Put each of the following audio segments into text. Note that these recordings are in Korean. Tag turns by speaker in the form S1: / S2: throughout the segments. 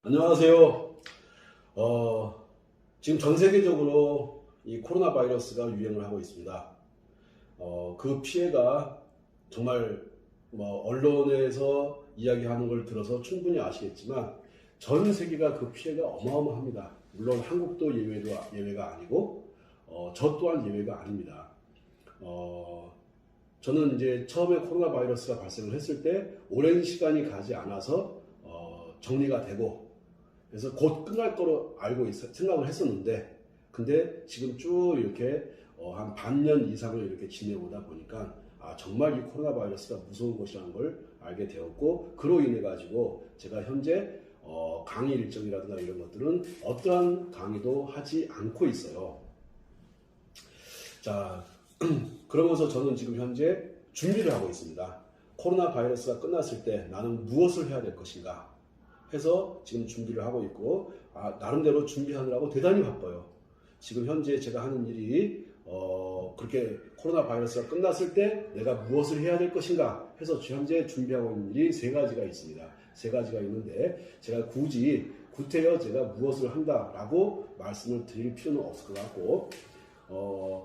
S1: 안녕하세요. 지금 전 세계적으로 이 코로나 바이러스가 유행을 하고 있습니다. 그 피해가 정말 언론에서 이야기하는 걸 들어서 충분히 아시겠지만 전 세계가 그 피해가 어마어마합니다. 물론 한국도 예외가 아니고 저 또한 예외가 아닙니다. 저는 이제 처음에 코로나 바이러스가 발생을 했을 때 오랜 시간이 가지 않아서 정리가 되고 그래서 곧 끝날 거로 생각을 했었는데, 근데 지금 쭉 이렇게 한 반년 이상을 이렇게 지내오다 보니까 정말 이 코로나 바이러스가 무서운 것이라는 걸 알게 되었고, 그로 인해 가지고 제가 현재 강의 일정이라든가 이런 것들은 어떠한 강의도 하지 않고 있어요. 자, 그러면서 저는 지금 현재 준비를 하고 있습니다. 코로나 바이러스가 끝났을 때 나는 무엇을 해야 될 것인가 해서 지금 준비를 하고 있고, 나름대로 준비하느라고 대단히 바빠요. 지금 현재 제가 하는 일이 그렇게 코로나 바이러스가 끝났을 때 내가 무엇을 해야 될 것인가 해서 현재 준비하고 있는 일이 세 가지가 있습니다. 세 가지가 있는데 제가 굳이 구태여 제가 무엇을 한다라고 말씀을 드릴 필요는 없을 것 같고,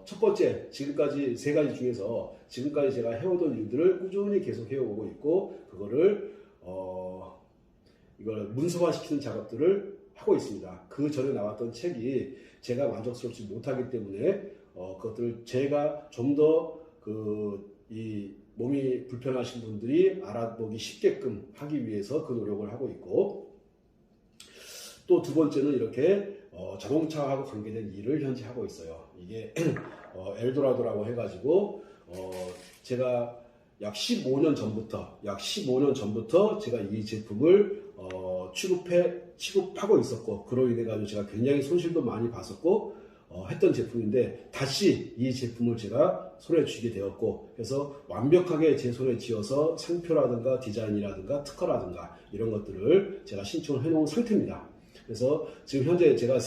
S1: 첫 번째, 지금까지 세 가지 중에서 지금까지 제가 해오던 일들을 꾸준히 계속 해오고 있고, 그거를 이걸 문서화시키는 작업들을 하고 있습니다. 그 전에 나왔던 책이 제가 만족스럽지 못하기 때문에 그것들을 제가 좀 더 이 몸이 불편하신 분들이 알아보기 쉽게끔 하기 위해서 그 노력을 하고 있고, 또 두 번째는 이렇게 자동차하고 관계된 일을 현재 하고 있어요. 이게 엘도라도라고 해가지고 제가 약 15년 전부터 제가 이 제품을 취급하고 있었고, 그로 인해 가지고 제가 굉장히 손실도 많이 봤었고 했던 제품인데, 다시 이 제품을 제가 손에 쥐게 되었고, 그래서 완벽하게 제 손에 쥐어서 상표라든가 디자인이라든가 특허라든가 이런 것들을 제가 신청을 해놓은 상태입니다. 그래서 지금 현재 제가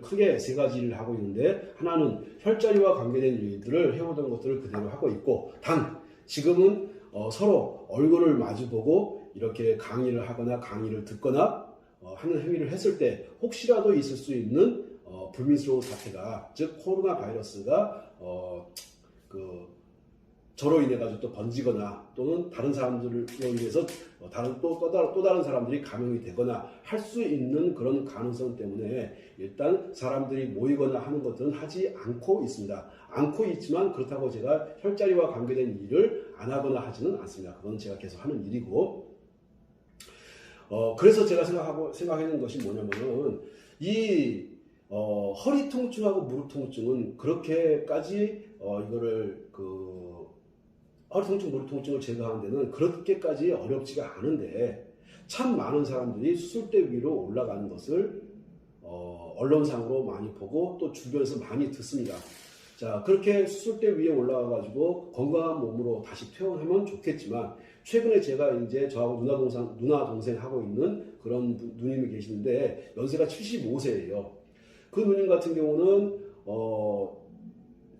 S1: 크게 세 가지 일을 하고 있는데, 하나는 혈자리와 관계된 일들을 해오던 것들을 그대로 하고 있고, 지금은 서로 얼굴을 마주보고 이렇게 강의를 하거나 강의를 듣거나 하는 행위를 했을 때 혹시라도 있을 수 있는 불미스러운 사태가, 즉 코로나 바이러스가 저로 인해 가지고 또 번지거나, 또는 다른 사람들로 인해서 또 다른 사람들이 감염이 되거나 할 수 있는 그런 가능성 때문에 일단 사람들이 모이거나 하는 것들은 하지 않고 있습니다. 않고 있지만 그렇다고 제가 혈자리와 관계된 일을 안 하거나 하지는 않습니다. 그건 제가 계속 하는 일이고, 그래서 제가 생각하는 것이 뭐냐면은, 이 허리 통증하고 무릎 통증은 그렇게까지 허리 통증, 무릎 통증을 제거하는 데는 그렇게까지 어렵지가 않은데, 참 많은 사람들이 수술대 위로 올라가는 것을 언론상으로 많이 보고 또 주변에서 많이 듣습니다. 자, 그렇게 수술대 위에 올라가가지고 건강한 몸으로 다시 퇴원하면 좋겠지만, 최근에 제가 이제 저하고 누나 동생 하고 있는 그런 누님이 계시는데 연세가 75세예요. 그 누님 같은 경우는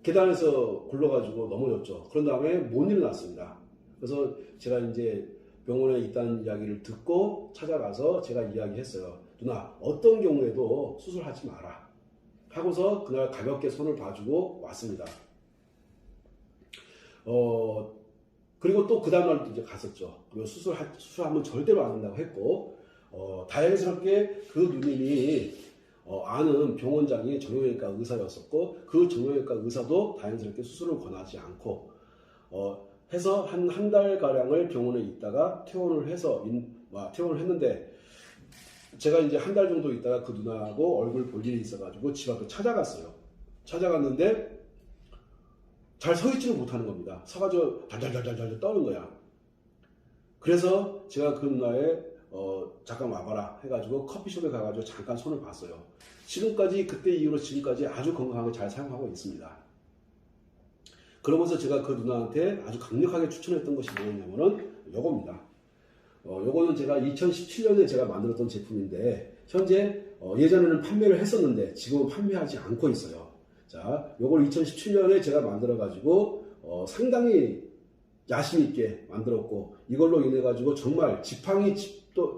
S1: 계단에서 굴러가지고 넘어졌죠. 그런 다음에 못 일어났습니다. 그래서 제가 이제 병원에 있다는 이야기를 듣고 찾아가서 제가 이야기했어요. 누나, 어떤 경우에도 수술하지 마라 하고서 그날 가볍게 손을 봐주고 왔습니다. 그리고 또 그 다음날도 이제 갔었죠. 그리고 수술하면 절대로 안 된다고 했고, 다행스럽게 그 누님이 아는 병원장이 정형외과 의사였었고, 그 정형외과 의사도 다행스럽게 수술을 권하지 않고 해서 한 달가량을 병원에 있다가 퇴원을 했는데, 제가 이제 한 달 정도 있다가 그 누나하고 얼굴 볼 일이 있어가지고 집 앞에 찾아갔어요. 찾아갔는데 잘 서 있지를 못하는 겁니다. 서가지고 달달달달달 떠는 거야. 그래서 제가 그 누나의 잠깐 와봐라 해가지고 커피숍에 가가지고 잠깐 손을 봤어요. 그때 이후로 지금까지 아주 건강하게 잘 사용하고 있습니다. 그러면서 제가 그 누나한테 아주 강력하게 추천했던 것이 뭐였냐면은 요겁니다. 요거는 제가 2017년에 제가 만들었던 제품인데, 현재 예전에는 판매를 했었는데 지금은 판매하지 않고 있어요. 자, 요걸 2017년에 제가 만들어가지고 상당히 야심 있게 만들었고, 이걸로 인해 가지고 정말 지팡이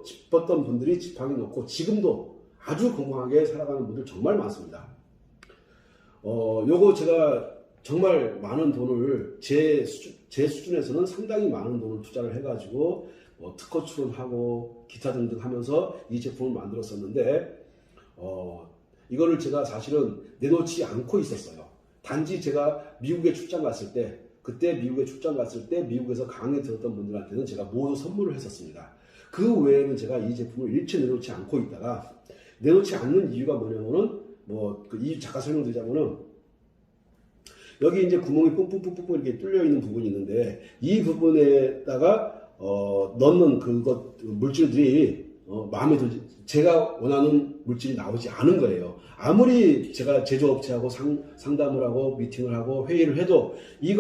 S1: 짚었던 분들이 지팡이 놓고 지금도 아주 건강하게 살아가는 분들 정말 많습니다. 요거 제가 정말 많은 돈을 제 수준에서는 상당히 많은 돈을 투자를 해가지고 특허 출원하고 기타 등등 하면서 이 제품을 만들었었는데 이거를 제가 사실은 내놓지 않고 있었어요. 단지 제가 미국에 출장 갔을 때, 그때 미국에 출장 갔을 때 미국에서 강의 들었던 분들한테는 제가 모두 선물을 했었습니다. 그 외에는 제가 이 제품을 일체 내놓지 않고 있다가, 내놓지 않는 이유가 뭐냐면은 이 잠깐 설명드리자면은, 여기 이제 구멍이 뿡뿡뿡뿡 이렇게 뚫려 있는 부분이 있는데, 이 부분에다가 넣는 물질들이 마음에 들지, 제가 원하는 물질이 나오지 않은 거예요. 아무리 제가 제조업체하고 상담을 하고 미팅을 하고 회의를 해도 이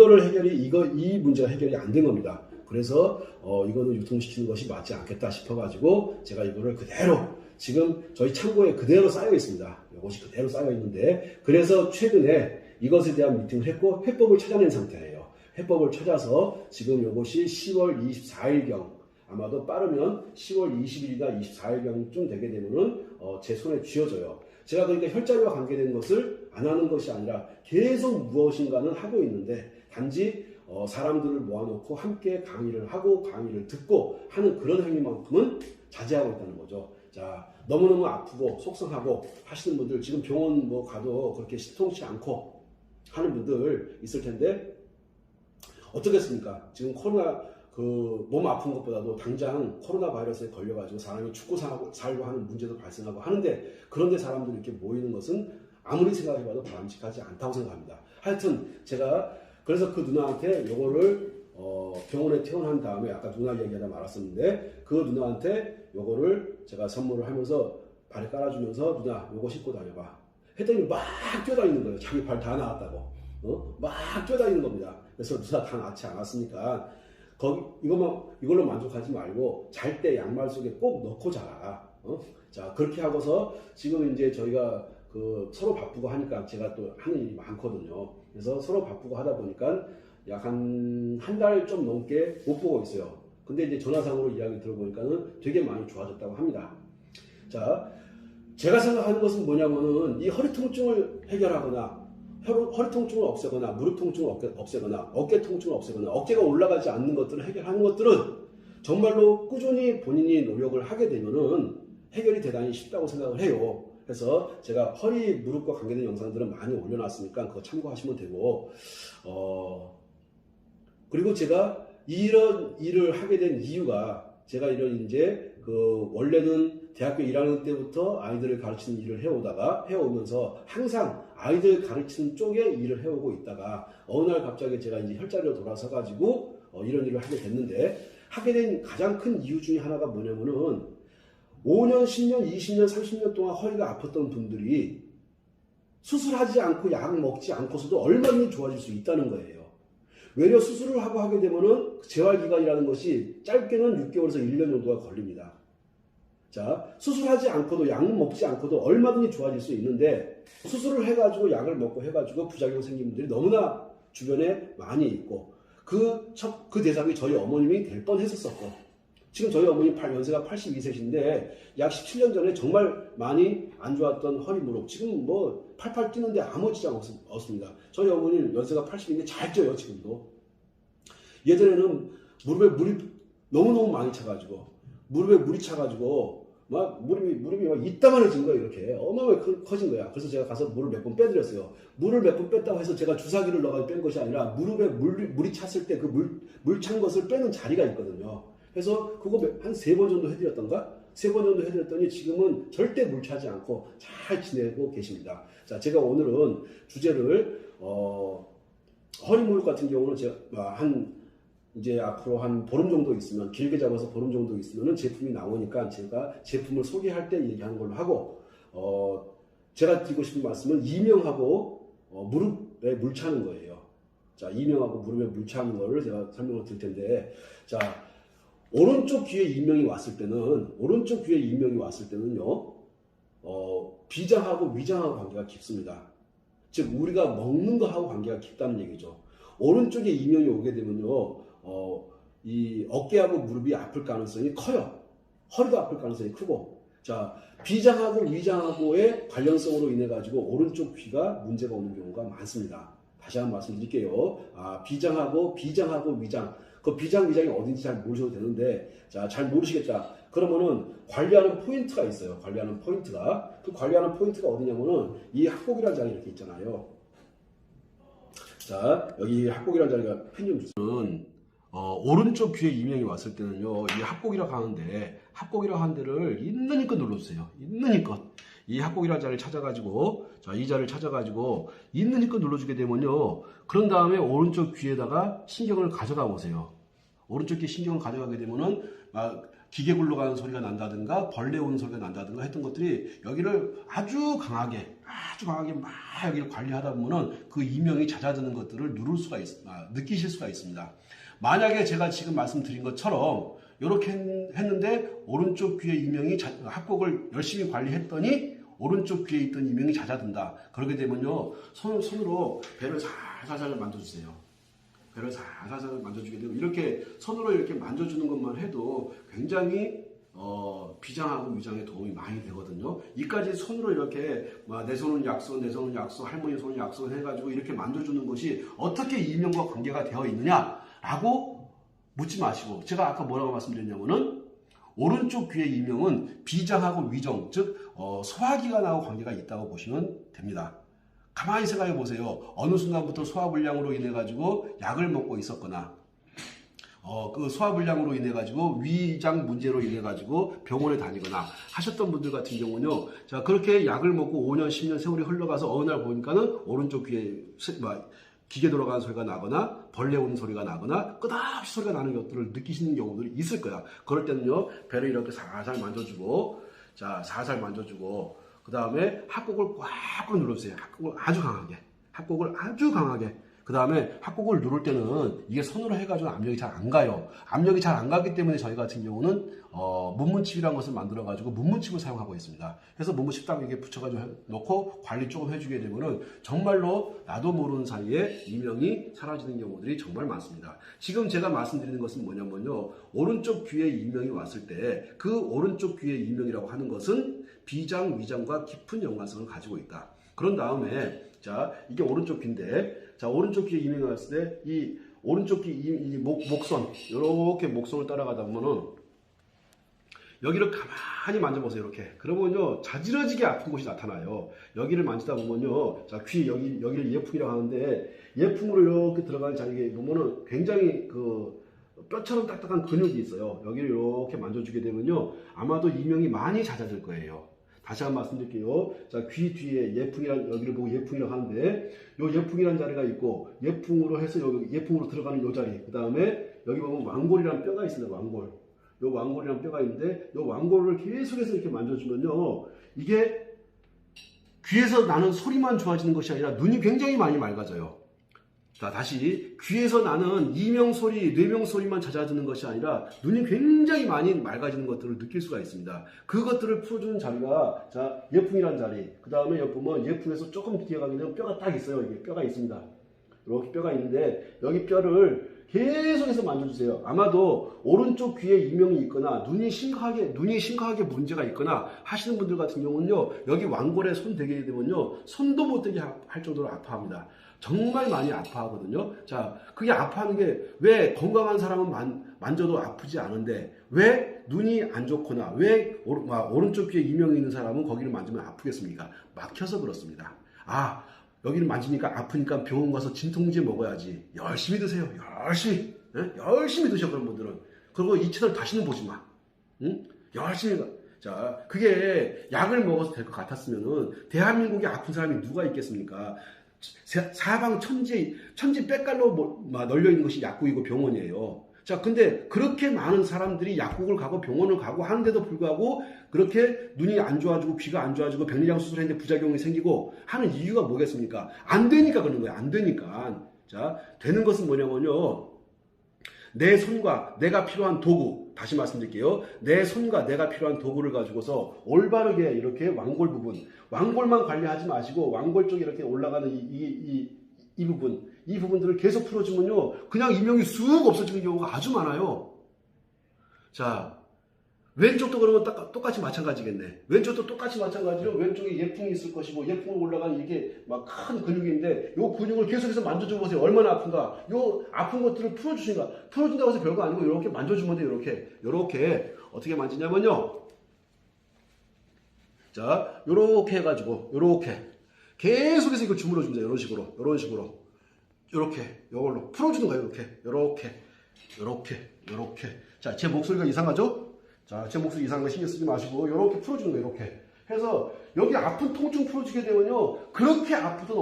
S1: 문제가 해결이 안 된 겁니다. 그래서 이거는 유통시키는 것이 맞지 않겠다 싶어가지고 제가 이거를 그대로 지금 저희 창고에 그대로 쌓여 있습니다. 이것이 그대로 쌓여 있는데, 그래서 최근에 이것에 대한 미팅을 했고 해법을 찾아낸 상태예요. 해법을 찾아서 지금 이것이 10월 24일경, 아마도 빠르면 10월 20일이나 24일경쯤 되게 되면은 제 손에 쥐어져요. 제가 그러니까 혈자리와 관계된 것을 안 하는 것이 아니라 계속 무엇인가는 하고 있는데, 단지 사람들을 모아놓고 함께 강의를 하고 강의를 듣고 하는 그런 행위만큼은 자제하고 있다는 거죠. 자, 너무너무 아프고 속상하고 하시는 분들, 지금 병원 가도 그렇게 시통치 않고 하는 분들 있을 텐데, 어떻겠습니까? 지금 코로나 몸 아픈 것보다도 당장 코로나 바이러스에 걸려가지고 사람이 죽고 살고 하는 문제도 발생하고 하는데, 그런데 사람들이 이렇게 모이는 것은 아무리 생각해봐도 바람직하지 않다고 생각합니다. 하여튼 제가 그래서 그 누나한테 요거를 병원에 퇴원한 다음에, 아까 누나 얘기하다 말았었는데, 그 누나한테 요거를 제가 선물을 하면서 발에 깔아주면서, 누나 요거 신고 다녀봐 했더니 막 뛰어다니는 거예요. 자기 발 다 나았다고. 막 뛰어다니는 겁니다. 그래서 누나 다 낫지 않았으니까 이걸로 만족하지 말고 잘 때 양말 속에 꼭 넣고 자라. 자, 그렇게 하고서 지금 이제 저희가 서로 바쁘고 하니까 제가 또 하는 일이 많거든요. 그래서 서로 바쁘고 하다 보니까 약 한 달 좀 넘게 못 보고 있어요. 근데 이제 전화상으로 이야기 들어보니까는 되게 많이 좋아졌다고 합니다. 자, 제가 생각하는 것은 뭐냐면은, 이 허리 통증을 해결하거나, 허리 통증을 없애거나, 무릎 통증을 없애거나, 어깨 통증을 없애거나, 어깨가 올라가지 않는 것들을 해결하는 것들은 정말로 꾸준히 본인이 노력을 하게 되면은 해결이 대단히 쉽다고 생각을 해요. 그래서 제가 허리, 무릎과 관계된 영상들은 많이 올려놨으니까 그거 참고하시면 되고, 그리고 제가 이런 일을 하게 된 이유가, 제가 원래는 대학교 1학년 때부터 아이들을 가르치는 일을 해오면서 항상 아이들 가르치는 쪽에 일을 해오고 있다가, 어느 날 갑자기 제가 이제 혈자리로 돌아서 가지고 이런 일을 하게 됐는데, 하게 된 가장 큰 이유 중에 하나가 뭐냐면은, 5년, 10년, 20년, 30년 동안 허리가 아팠던 분들이 수술하지 않고 약 먹지 않고서도 얼마든지 좋아질 수 있다는 거예요. 외려 수술을 하고 하게 되면은 재활기간이라는 것이 짧게는 6개월에서 1년 정도가 걸립니다. 자, 수술하지 않고도, 약 먹지 않고도 얼마든지 좋아질 수 있는데, 수술을 해가지고 약을 먹고 해가지고 부작용 생긴 분들이 너무나 주변에 많이 있고, 그 대상이 저희 어머님이 될 뻔 했었고, 지금 저희 어머님 연세가 82세신데 약 17년 전에 정말 많이 안 좋았던 허리, 무릎, 지금 팔팔 뛰는데 아무 지장 없습니다. 저희 어머님 연세가 80인데 잘 뛰어요. 지금도. 예전에는 무릎에 물이 너무너무 많이 차가지고, 무릎에 물이 차가지고 막 무릎이 막 이따만해진 거예요. 이렇게 어마어마하게 커진 거야. 그래서 제가 가서 물을 몇 번 빼드렸어요. 물을 몇 번 뺐다고 해서 제가 주사기를 넣어가지고 뺀 것이 아니라, 무릎에 물이 찼을 때 그 물 찬 것을 빼는 자리가 있거든요. 그래서 그거 한 3번 정도 해드렸던가? 3번 정도 해드렸더니 지금은 절대 물 차지 않고 잘 지내고 계십니다. 자, 제가 오늘은 주제를 허리 무릎 같은 경우는 제가 이제 앞으로 한 보름 정도 있으면, 길게 잡아서 보름 정도 있으면은 제품이 나오니까 제가 제품을 소개할 때 얘기하는 걸로 하고, 제가 드리고 싶은 말씀은 이명하고 무릎에 물 차는 거예요. 자, 이명하고 무릎에 물 차는 거를 제가 설명을 드릴 텐데, 자, 오른쪽 귀에 이명이 왔을 때는요, 비장하고 위장하고 관계가 깊습니다. 즉, 우리가 먹는 거하고 관계가 깊다는 얘기죠. 오른쪽에 이명이 오게 되면요, 이 어깨하고 무릎이 아플 가능성이 커요. 허리도 아플 가능성이 크고, 자, 비장하고 위장하고의 관련성으로 인해 가지고 오른쪽 귀가 문제가 오는 경우가 많습니다. 다시 한번 말씀드릴게요. 비장하고 위장. 그 비장, 위장이 어딘지 잘 모르셔도 되는데, 자, 잘 모르시겠다. 그러면은 관리하는 포인트가 있어요. 관리하는 포인트가. 그 관리하는 포인트가 어디냐면은 이 합곡이라는 자리 이렇게 있잖아요. 자, 여기 합곡이라는 자리가 펜 좀 주세요. 오른쪽 귀에 이명이 왔을 때는요, 이 합곡이라고 하는데, 합곡이라고 하는 데를 있는 힘껏 눌러주세요. 있는 힘껏. 이 합곡이라는 자리를 찾아가지고, 자, 이 자리를 찾아가지고, 있는 힘껏 눌러주게 되면요, 그런 다음에 오른쪽 귀에다가 신경을 가져가 보세요. 오른쪽 귀에 신경을 가져가게 되면은, 기계 굴러가는 소리가 난다든가, 벌레 오는 소리가 난다든가 했던 것들이 여기를 아주 강하게 막 여기를 관리하다 보면은 그 이명이 잦아드는 것들을 느끼실 수가 있습니다. 만약에 제가 지금 말씀드린 것처럼 이렇게 했는데 오른쪽 귀에 이명이 합곡을 열심히 관리했더니 오른쪽 귀에 있던 이명이 잦아든다. 그렇게 되면요, 손으로 배를 살살 만져주세요. 배를 살살 만져주게 되고, 이렇게 손으로 이렇게 만져주는 것만 해도 굉장히 비장하고 위장에 도움이 많이 되거든요. 이까지 손으로 이렇게 내 손은 약손, 내 손은 약손, 할머니 손은 약손 해가지고 이렇게 만져주는 것이 어떻게 이명과 관계가 되어 있느냐라고 묻지 마시고, 제가 아까 뭐라고 말씀드렸냐면은 오른쪽 귀의 이명은 비장하고 위장, 즉 소화기관하고 관계가 있다고 보시면 됩니다. 가만히 생각해 보세요. 어느 순간부터 소화불량으로 인해 가지고 약을 먹고 있었거나, 그 소화불량으로 인해 가지고 위장 문제로 인해 가지고 병원에 다니거나 하셨던 분들 같은 경우는요, 자, 그렇게 약을 먹고 5년, 10년 세월이 흘러가서 어느 날 보니까는 오른쪽 귀에 기계 돌아가는 소리가 나거나 벌레 오는 소리가 나거나 끝없이 소리가 나는 것들을 느끼시는 경우들이 있을 거야. 그럴 때는요, 배를 이렇게 살살 만져주고, 자, 살살 만져주고, 그 다음에 합곡을 꽉꽉 눌러주세요. 합곡을 아주 강하게. 그 다음에 합곡을 누를 때는 이게 손으로 해가지고 압력이 잘 안 가요. 압력이 잘 안 가기 때문에 저희 같은 경우는 문문칩이라는 것을 만들어가지고 문문칩을 사용하고 있습니다. 그래서 문문칩 딱 이렇게 붙여가지고 놓고 관리 조금 해주게 되면은 정말로 나도 모르는 사이에 이명이 사라지는 경우들이 정말 많습니다. 지금 제가 말씀드리는 것은 뭐냐면요, 오른쪽 귀에 이명이 왔을 때 그 오른쪽 귀에 이명이라고 하는 것은 비장, 위장과 깊은 연관성을 가지고 있다. 그런 다음에, 자, 이게 오른쪽 귀인데, 자, 오른쪽 귀에 이명이 왔을 때 이 오른쪽 귀 목선, 이렇게 목선을 따라가다 보면은 여기를 가만히 만져보세요. 이렇게. 그러면요, 자지러지게 아픈 곳이 나타나요. 여기를 만지다 보면요, 자, 귀 여기를 예풍이라고 하는데, 예풍으로 이렇게 들어가는 자리에 보면은 굉장히 뼈처럼 딱딱한 근육이 있어요. 여기를 이렇게 만져주게 되면요, 아마도 이명이 많이 잦아들 거예요. 다시 한번 말씀드릴게요. 자, 귀 뒤에 여기를 보고 예풍이라고 하는데, 요 예풍이라는 자리가 있고, 예풍으로 해서 여기 예풍으로 들어가는 요 자리, 그 다음에 여기 보면 왕골이라는 뼈가 있습니다. 왕골. 요 왕골이라는 뼈가 있는데, 요 왕골을 계속해서 이렇게 만져주면요, 이게 귀에서 나는 소리만 좋아지는 것이 아니라 눈이 굉장히 많이 맑아져요. 자, 다시 귀에서 나는 이명소리, 뇌명소리만 잦아드는 것이 아니라 눈이 굉장히 많이 맑아지는 것들을 느낄 수가 있습니다. 그것들을 풀어주는 자리가, 자, 예풍이라는 자리, 그 다음에 옆 보면 예풍에서 조금 뒤에 가게 되면 뼈가 딱 있어요. 이게 뼈가 있습니다. 이렇게 뼈가 있는데 여기 뼈를 계속해서 만져주세요. 아마도 오른쪽 귀에 이명이 있거나 눈이 심각하게 문제가 있거나 하시는 분들 같은 경우는요, 여기 왕골에 손 대게 되면요, 손도 못 대게 할 정도로 아파합니다. 정말 많이 아파하거든요. 자, 그게 아파하는 게 왜 건강한 사람은 만져도 아프지 않은데 왜 눈이 안 좋거나 왜 오른쪽 귀에 이명이 있는 사람은 거기를 만지면 아프겠습니까? 막혀서 그렇습니다. 여기를 만지니까 아프니까 병원 가서 진통제 먹어야지. 열심히 드세요. 열심히. 네? 열심히 드셔, 그런 분들은. 그리고 이 채널 다시는 보지 마. 응? 열심히. 자, 그게 약을 먹어서 될 것 같았으면은 대한민국에 아픈 사람이 누가 있겠습니까? 사방 천지 빽깔로 널려 있는 것이 약국이고 병원이에요. 자, 근데 그렇게 많은 사람들이 약국을 가고 병원을 가고 하는데도 불구하고 그렇게 눈이 안 좋아지고 귀가 안 좋아지고 백내장 수술했는데 부작용이 생기고 하는 이유가 뭐겠습니까? 안 되니까 그러는 거예요. 안 되니까. 자, 되는 것은 뭐냐면요, 내 손과 내가 필요한 도구, 다시 말씀드릴게요. 내 손과 내가 필요한 도구를 가지고서 올바르게 이렇게 왕골 부분, 왕골만 관리하지 마시고 왕골 쪽에 이렇게 올라가는 이 부분들을 계속 풀어주면요, 그냥 이명이 쑥 없어지는 경우가 아주 많아요. 자, 왼쪽도 그러면 똑같이 마찬가지겠네. 왼쪽도 똑같이 마찬가지로 왼쪽에 예풍이 있을 것이고 예풍으로 올라가는 이게 막 큰 근육인데 요 근육을 계속해서 만져줘 보세요. 얼마나 아픈가. 요 아픈 것들을 풀어주신가. 풀어준다고 해서 별거 아니고 이렇게 만져주면 돼요. 이렇게 어떻게 만지냐면요. 자, 요렇게 해가지고 요렇게 계속해서 이거 주물러 줍니다. 이런 식으로 요렇게 요걸로 풀어주는 거예요. 요렇게. 자, 제 목소리가 이상하죠? 자, 제 목소리 이상한 거 신경 쓰지 마시고 요렇게 풀어주는 거예요. 이렇게 해서 여기 아픈 통증 풀어주게 되면요, 그렇게 아프던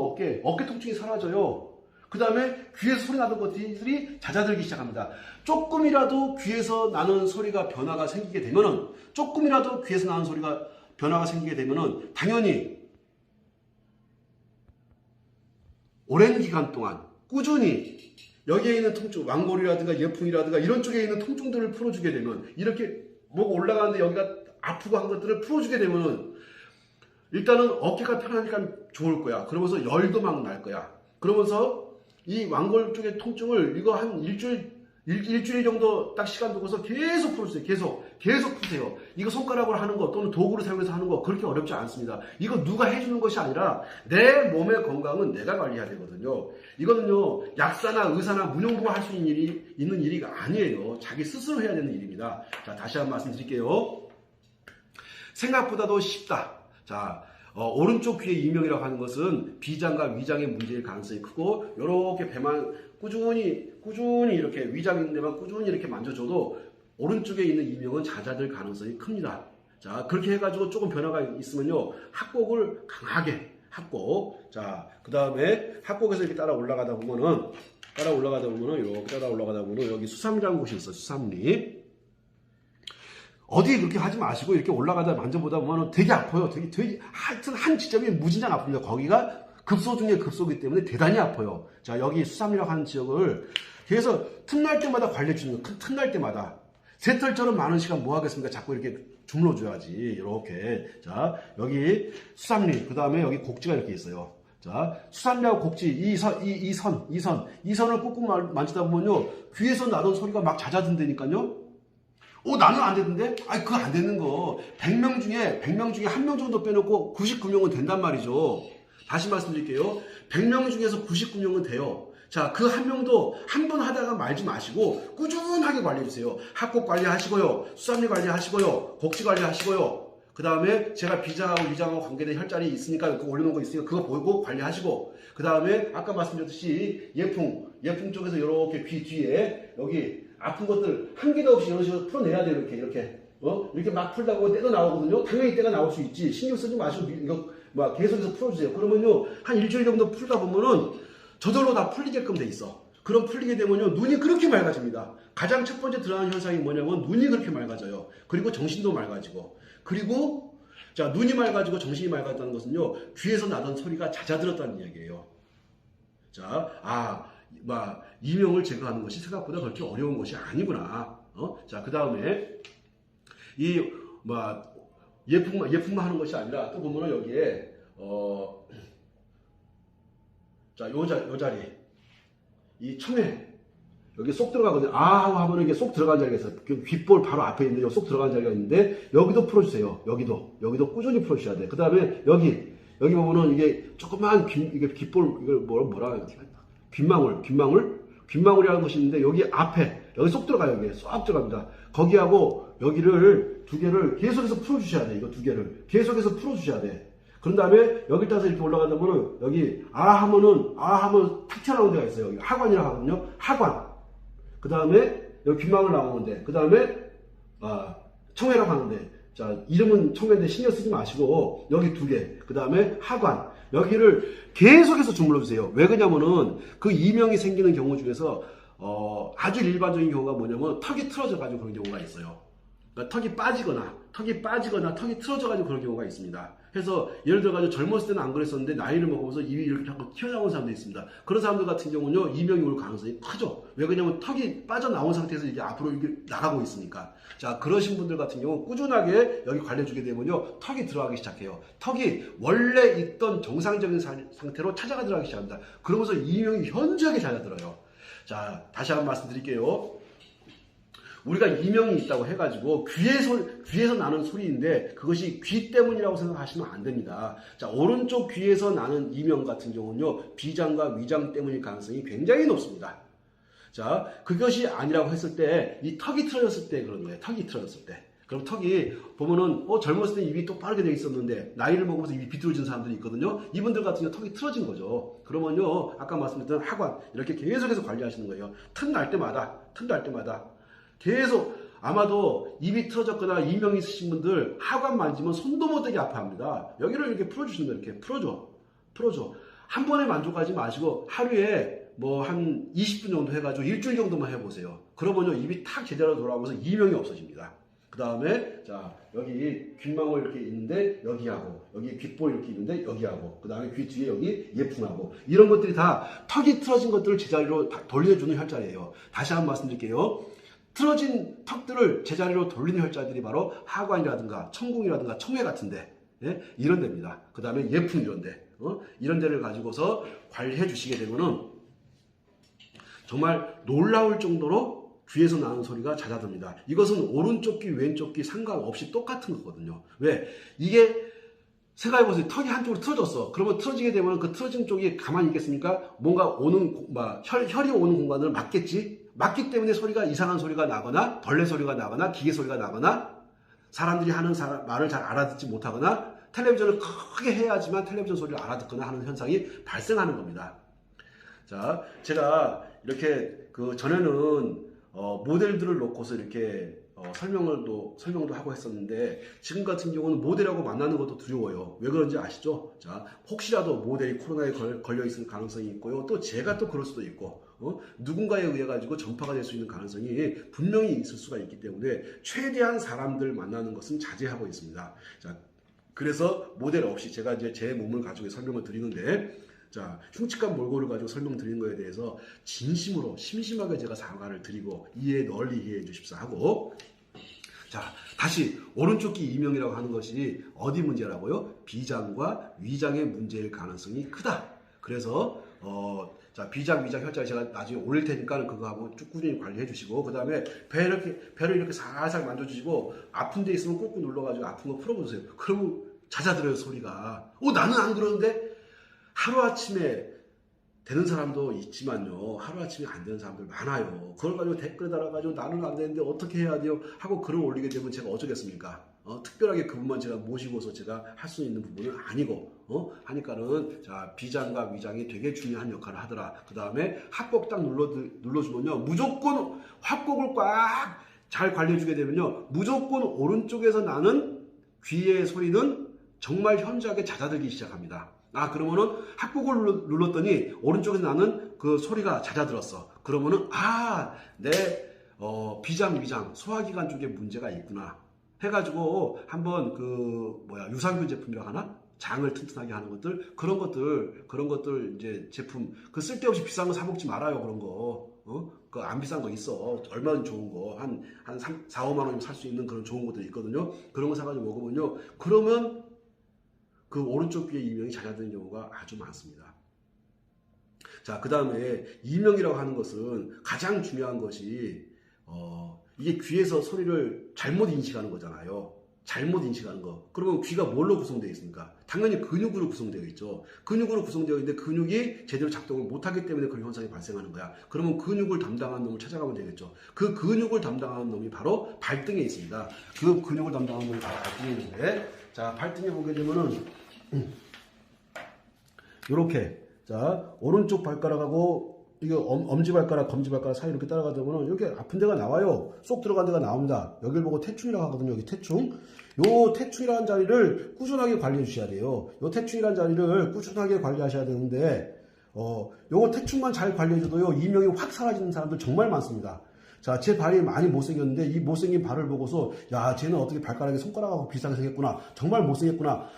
S1: 어깨 통증이 사라져요. 그 다음에 귀에서 소리 나던 것들이 잦아들기 시작합니다. 조금이라도 귀에서 나는 소리가 변화가 생기게 되면은 당연히 오랜 기간 동안 꾸준히 여기에 있는 통증, 완골이라든가 예풍이라든가 이런 쪽에 있는 통증들을 풀어주게 되면, 이렇게 목 올라가는데 여기가 아프고 한 것들을 풀어주게 되면은 일단은 어깨가 편하니까 좋을 거야. 그러면서 열도 막 날 거야. 그러면서 이 완골 쪽의 통증을 이거 한 일주일 정도 딱 시간 두고서 계속 풀어주세요. 계속 푸세요. 이거 손가락으로 하는 거 또는 도구를 사용해서 하는 거 그렇게 어렵지 않습니다. 이거 누가 해주는 것이 아니라 내 몸의 건강은 내가 관리해야 되거든요. 이거는요, 약사나 의사나 문용부가 할 수 있는 일이 아니에요. 자기 스스로 해야 되는 일입니다. 자, 다시 한번 말씀드릴게요. 생각보다도 쉽다. 자, 오른쪽 귀의 이명이라고 하는 것은 비장과 위장의 문제일 가능성이 크고, 이렇게 배만 꾸준히 이렇게 위장 있는 데만 꾸준히 이렇게 만져줘도 오른쪽에 있는 이명은 잦아들 가능성이 큽니다. 자, 그렇게 해가지고 조금 변화가 있으면요, 합곡을 강하게 합곡. 자, 그 다음에 합곡에서 이렇게 따라 올라가다 보면은 여기 수삼리라는 곳이 있어. 수삼리. 어디 그렇게 하지 마시고 이렇게 올라가다 만져보다 보면 되게 아파요. 되게 하여튼 한 지점이 무진장 아픕니다. 거기가 급소 중에 급소이기 때문에 대단히 아파요. 자, 여기 수삼리라고 하는 지역을 그래서 틈날 때마다 관리해 주는 거예요. 틈날 때마다. 새털처럼 많은 시간 뭐 하겠습니까? 자꾸 이렇게 주물러 줘야지. 이렇게. 자, 여기 수삼리, 그 다음에 여기 곡지가 이렇게 있어요. 자, 수삼리하고 곡지, 이 선을 꾹꾹 만지다 보면요, 귀에서 나던 소리가 막 잦아든다니까요. 나는 안 되던데? 아니, 그거 안 되는 거. 100명 중에 1명 정도 빼놓고 99명은 된단 말이죠. 다시 말씀드릴게요. 100명 중에서 99명은 돼요. 자, 그 한 명도 한 번 하다가 말지 마시고 꾸준하게 관리해주세요. 합곡 관리하시고요. 수삼리 관리하시고요. 곡지 관리하시고요. 그 다음에 제가 비장하고 위장하고 관계된 혈자리 있으니까 그거 올려놓은 거 있으니까 그거 보고 관리하시고, 그 다음에 아까 말씀드렸듯이 예풍 쪽에서 이렇게 귀 뒤에 여기 아픈 것들 한 개도 없이 이런 식으로 풀어내야 돼요. 이렇게 막 풀다 보면 때가 나오거든요. 당연히 때가 나올 수 있지. 신경 쓰지 마시고 이거 막 계속해서 풀어주세요. 그러면요, 한 일주일 정도 풀다 보면은 저절로 다 풀리게끔 돼 있어. 그럼 풀리게 되면요, 눈이 그렇게 맑아집니다. 가장 첫 번째 드러나는 현상이 뭐냐면 눈이 그렇게 맑아져요. 그리고 정신도 맑아지고, 그리고 자, 눈이 맑아지고 정신이 맑아졌다는 것은요, 귀에서 나던 소리가 잦아들었다는 이야기예요. 자, 이명을 제거하는 것이 생각보다 그렇게 어려운 것이 아니구나. 자, 그 다음에 예풍만 하는 것이 아니라 또 보면은 여기에 자, 요 자리, 이 청해 여기 쏙 들어가거든요. 하면 이게 쏙 들어간 자리가 있어요. 귓볼 바로 앞에 있는데 쏙 들어간 자리가 있는데 여기도 풀어주세요. 여기도 꾸준히 풀어주셔야 돼. 그 다음에 여기 보면은 이게 조그만 이게 귓볼, 이걸 뭐라 해야 돼? 귓망울이라는 것이 있는데 여기 앞에 여기 쏙 들어가요. 여기 쏙 들어갑니다. 거기하고 여기를 두 개를 계속해서 풀어주셔야 돼. 이거 두 개를 계속해서 풀어주셔야 돼. 그런 다음에 여기 따서 이렇게 올라가다 보면 여기 하면 탁 튀어나오는 데가 있어요. 여기 하관이라고 하거든요. 하관. 그 다음에 여기 귓망울 나오는데, 그 다음에 청해라고 하는데, 자, 이름은 청해인데 신경 쓰지 마시고 여기 두 개, 그 다음에 하관, 여기를 계속해서 주물러 주세요. 왜 그러냐면은 그 이명이 생기는 경우 중에서 아주 일반적인 경우가 뭐냐면 턱이 틀어져 가지고 그런 경우가 있어요. 그러니까 턱이 빠지거나 턱이 틀어져 가지고 그런 경우가 있습니다. 그래서 예를 들어 가지고 젊었을 때는 안 그랬었는데 나이를 먹으면서 입이 이렇게 자꾸 튀어나오는 사람도 있습니다. 그런 사람들 같은 경우는요, 이명이 올 가능성이 크죠. 왜 그러냐면 턱이 빠져나온 상태에서 이게 앞으로 이게 나가고 있으니까. 자, 그러신 분들 같은 경우 꾸준하게 여기 관리해주게 되면요, 턱이 들어가기 시작해요. 턱이 원래 있던 정상적인 상태로 찾아가 들어가기 시작합니다. 그러면서 이명이 현저하게 잦아들어요. 자, 다시 한번 말씀드릴게요. 우리가 이명이 있다고 해가지고 귀에서 나는 소리인데 그것이 귀 때문이라고 생각하시면 안 됩니다. 자, 오른쪽 귀에서 나는 이명 같은 경우는요, 비장과 위장 때문일 가능성이 굉장히 높습니다. 자, 그것이 아니라고 했을 때, 이 턱이 틀어졌을 때 그런 거예요. 턱이 틀어졌을 때. 그럼 턱이 보면은 젊었을 때 입이 똑바르게 되어 있었는데 나이를 먹으면서 입이 비뚤어진 사람들이 있거든요. 이분들 같은 경우 턱이 틀어진 거죠. 그러면요, 아까 말씀드렸던 하관 이렇게 계속해서 관리하시는 거예요. 틈 날 때마다 계속. 아마도 입이 틀어졌거나 이명이 있으신 분들 하관 만지면 손도 못대게 아파합니다. 여기를 이렇게 풀어주시는 거예요. 이렇게 풀어줘. 한 번에 만족하지 마시고 하루에 뭐 한 20분 정도 해가지고 일주일 정도만 해보세요. 그러면요, 입이 탁 제대로 돌아오면서 이명이 없어집니다. 그 다음에 자, 여기 귓망울 이렇게 있는데 여기하고, 여기 귓볼 이렇게 있는데 여기하고, 그 다음에 귀 뒤에 여기 예풍하고, 이런 것들이 다 턱이 틀어진 것들을 제자리로 돌려주는 혈자리예요. 다시 한번 말씀드릴게요. 틀어진 턱들을 제자리로 돌리는 혈자들이 바로 하관이라든가 천궁이라든가 청회 같은데, 예? 이런 데입니다. 그 다음에 예풍 이런 데, 이런 데를 가지고서 관리해 주시게 되면은 정말 놀라울 정도로 귀에서 나는 소리가 잦아듭니다. 이것은 오른쪽 귀, 왼쪽 귀 상관없이 똑같은 거거든요. 왜? 이게 생각해보세요. 턱이 한쪽으로 틀어졌어. 그러면 틀어지게 되면 그 틀어진 쪽이 가만히 있겠습니까? 뭔가 혈이 오는 공간을 막겠지? 막기 때문에 소리가 이상한 소리가 나거나 벌레 소리가 나거나 기계 소리가 나거나 사람들이 하는 말을 잘 알아듣지 못하거나 텔레비전을 크게 해야지만 텔레비전 소리를 알아듣거나 하는 현상이 발생하는 겁니다. 자, 제가 이렇게 전에는 모델들을 놓고서 이렇게 설명도 하고 했었는데, 지금 같은 경우는 모델하고 만나는 것도 두려워요. 왜 그런지 아시죠? 자, 혹시라도 모델이 코로나에 걸려 있을 가능성이 있고요. 또 제가 또 그럴 수도 있고, 누군가에 의해 가지고 전파가 될 수 있는 가능성이 분명히 있을 수가 있기 때문에 최대한 사람들 만나는 것은 자제하고 있습니다. 자, 그래서 모델 없이 제가 이제 제 몸을 가지고 설명을 드리는데, 자, 흉측한 몰골을 가지고 설명드리는 거에 대해서 진심으로 심심하게 제가 사과를 드리고 널리 이해해 주십사 하고, 자, 다시 오른쪽 귀 이명이라고 하는 것이 어디 문제라고요? 비장과 위장의 문제일 가능성이 크다. 그래서 자, 비장, 위장 혈자리 제가 나중에 올릴 테니까 그거 한번 쭉 꾸준히 관리해 주시고, 그 다음에 배를 이렇게 살살 만져주시고, 아픈 데 있으면 꾹꾹 눌러가지고 아픈 거 풀어보세요. 그러면 잦아들어요, 소리가. 나는 안 그러는데? 하루아침에 되는 사람도 있지만요, 하루아침에 안 되는 사람들 많아요. 그걸 가지고 댓글에 달아가지고 나는 안 되는데 어떻게 해야 돼요? 하고 글을 올리게 되면 제가 어쩌겠습니까? 특별하게 그분만 제가 모시고서 제가 할 수 있는 부분은 아니고, 하니까는, 자, 비장과 위장이 되게 중요한 역할을 하더라. 그 다음에 합곡 딱 눌러주면요, 무조건 합곡을 꽉 잘 관리해주게 되면요, 무조건 오른쪽에서 나는 귀의 소리는 정말 현저하게 잦아들기 시작합니다. 그러면은 합곡을 눌렀더니 오른쪽에서 나는 그 소리가 잦아들었어. 그러면은 내 비장, 위장, 소화기관 쪽에 문제가 있구나 해가지고 한번 유산균 제품이라고 하나? 장을 튼튼하게 하는 것들, 그런 것들 이제 제품, 쓸데없이 비싼 거 사 먹지 말아요. 그런 거. 안 비싼 거 있어. 얼마나 좋은 거. 한 3, 4, 5만 원이면 살 수 있는 그런 좋은 것들이 있거든요. 그런 거 사가지고 먹으면요, 그러면 그 오른쪽 귀의 이명이 잦아드는 경우가 아주 많습니다. 자, 그 다음에 이명이라고 하는 것은 가장 중요한 것이 이게 귀에서 소리를 잘못 인식하는 거잖아요. 잘못 인식하는 거. 그러면 귀가 뭘로 구성되어 있습니까? 당연히 근육으로 구성되어 있죠. 근육으로 구성되어 있는데 근육이 제대로 작동을 못하기 때문에 그런 현상이 발생하는 거야. 그러면 근육을 담당하는 놈을 찾아가면 되겠죠. 그 근육을 담당하는 놈이 바로 발등에 있습니다. 그 근육을 담당하는 놈이 바로 발등에 있는데, 자, 발등에 보게 되면은 이렇게, 자, 오른쪽 발가락하고 이거 엄지발가락, 검지발가락 사이 이렇게 따라가다 보면 이렇게 아픈 데가 나와요. 쏙 들어간 데가 나옵니다. 여기를 보고 태충이라고 하거든요. 여기 태충. 요 태충이라는 자리를 꾸준하게 관리해 주셔야 돼요. 요 태충이라는 자리를 꾸준하게 관리하셔야 되는데, 요거 태충만 잘 관리해줘도요, 이명이 확 사라지는 사람들 정말 많습니다. 자, 제 발이 많이 못생겼는데 이 못생긴 발을 보고서, 야, 쟤는 어떻게 발가락에 손가락하고 비슷하게 생겼구나. 정말 못생겼구나.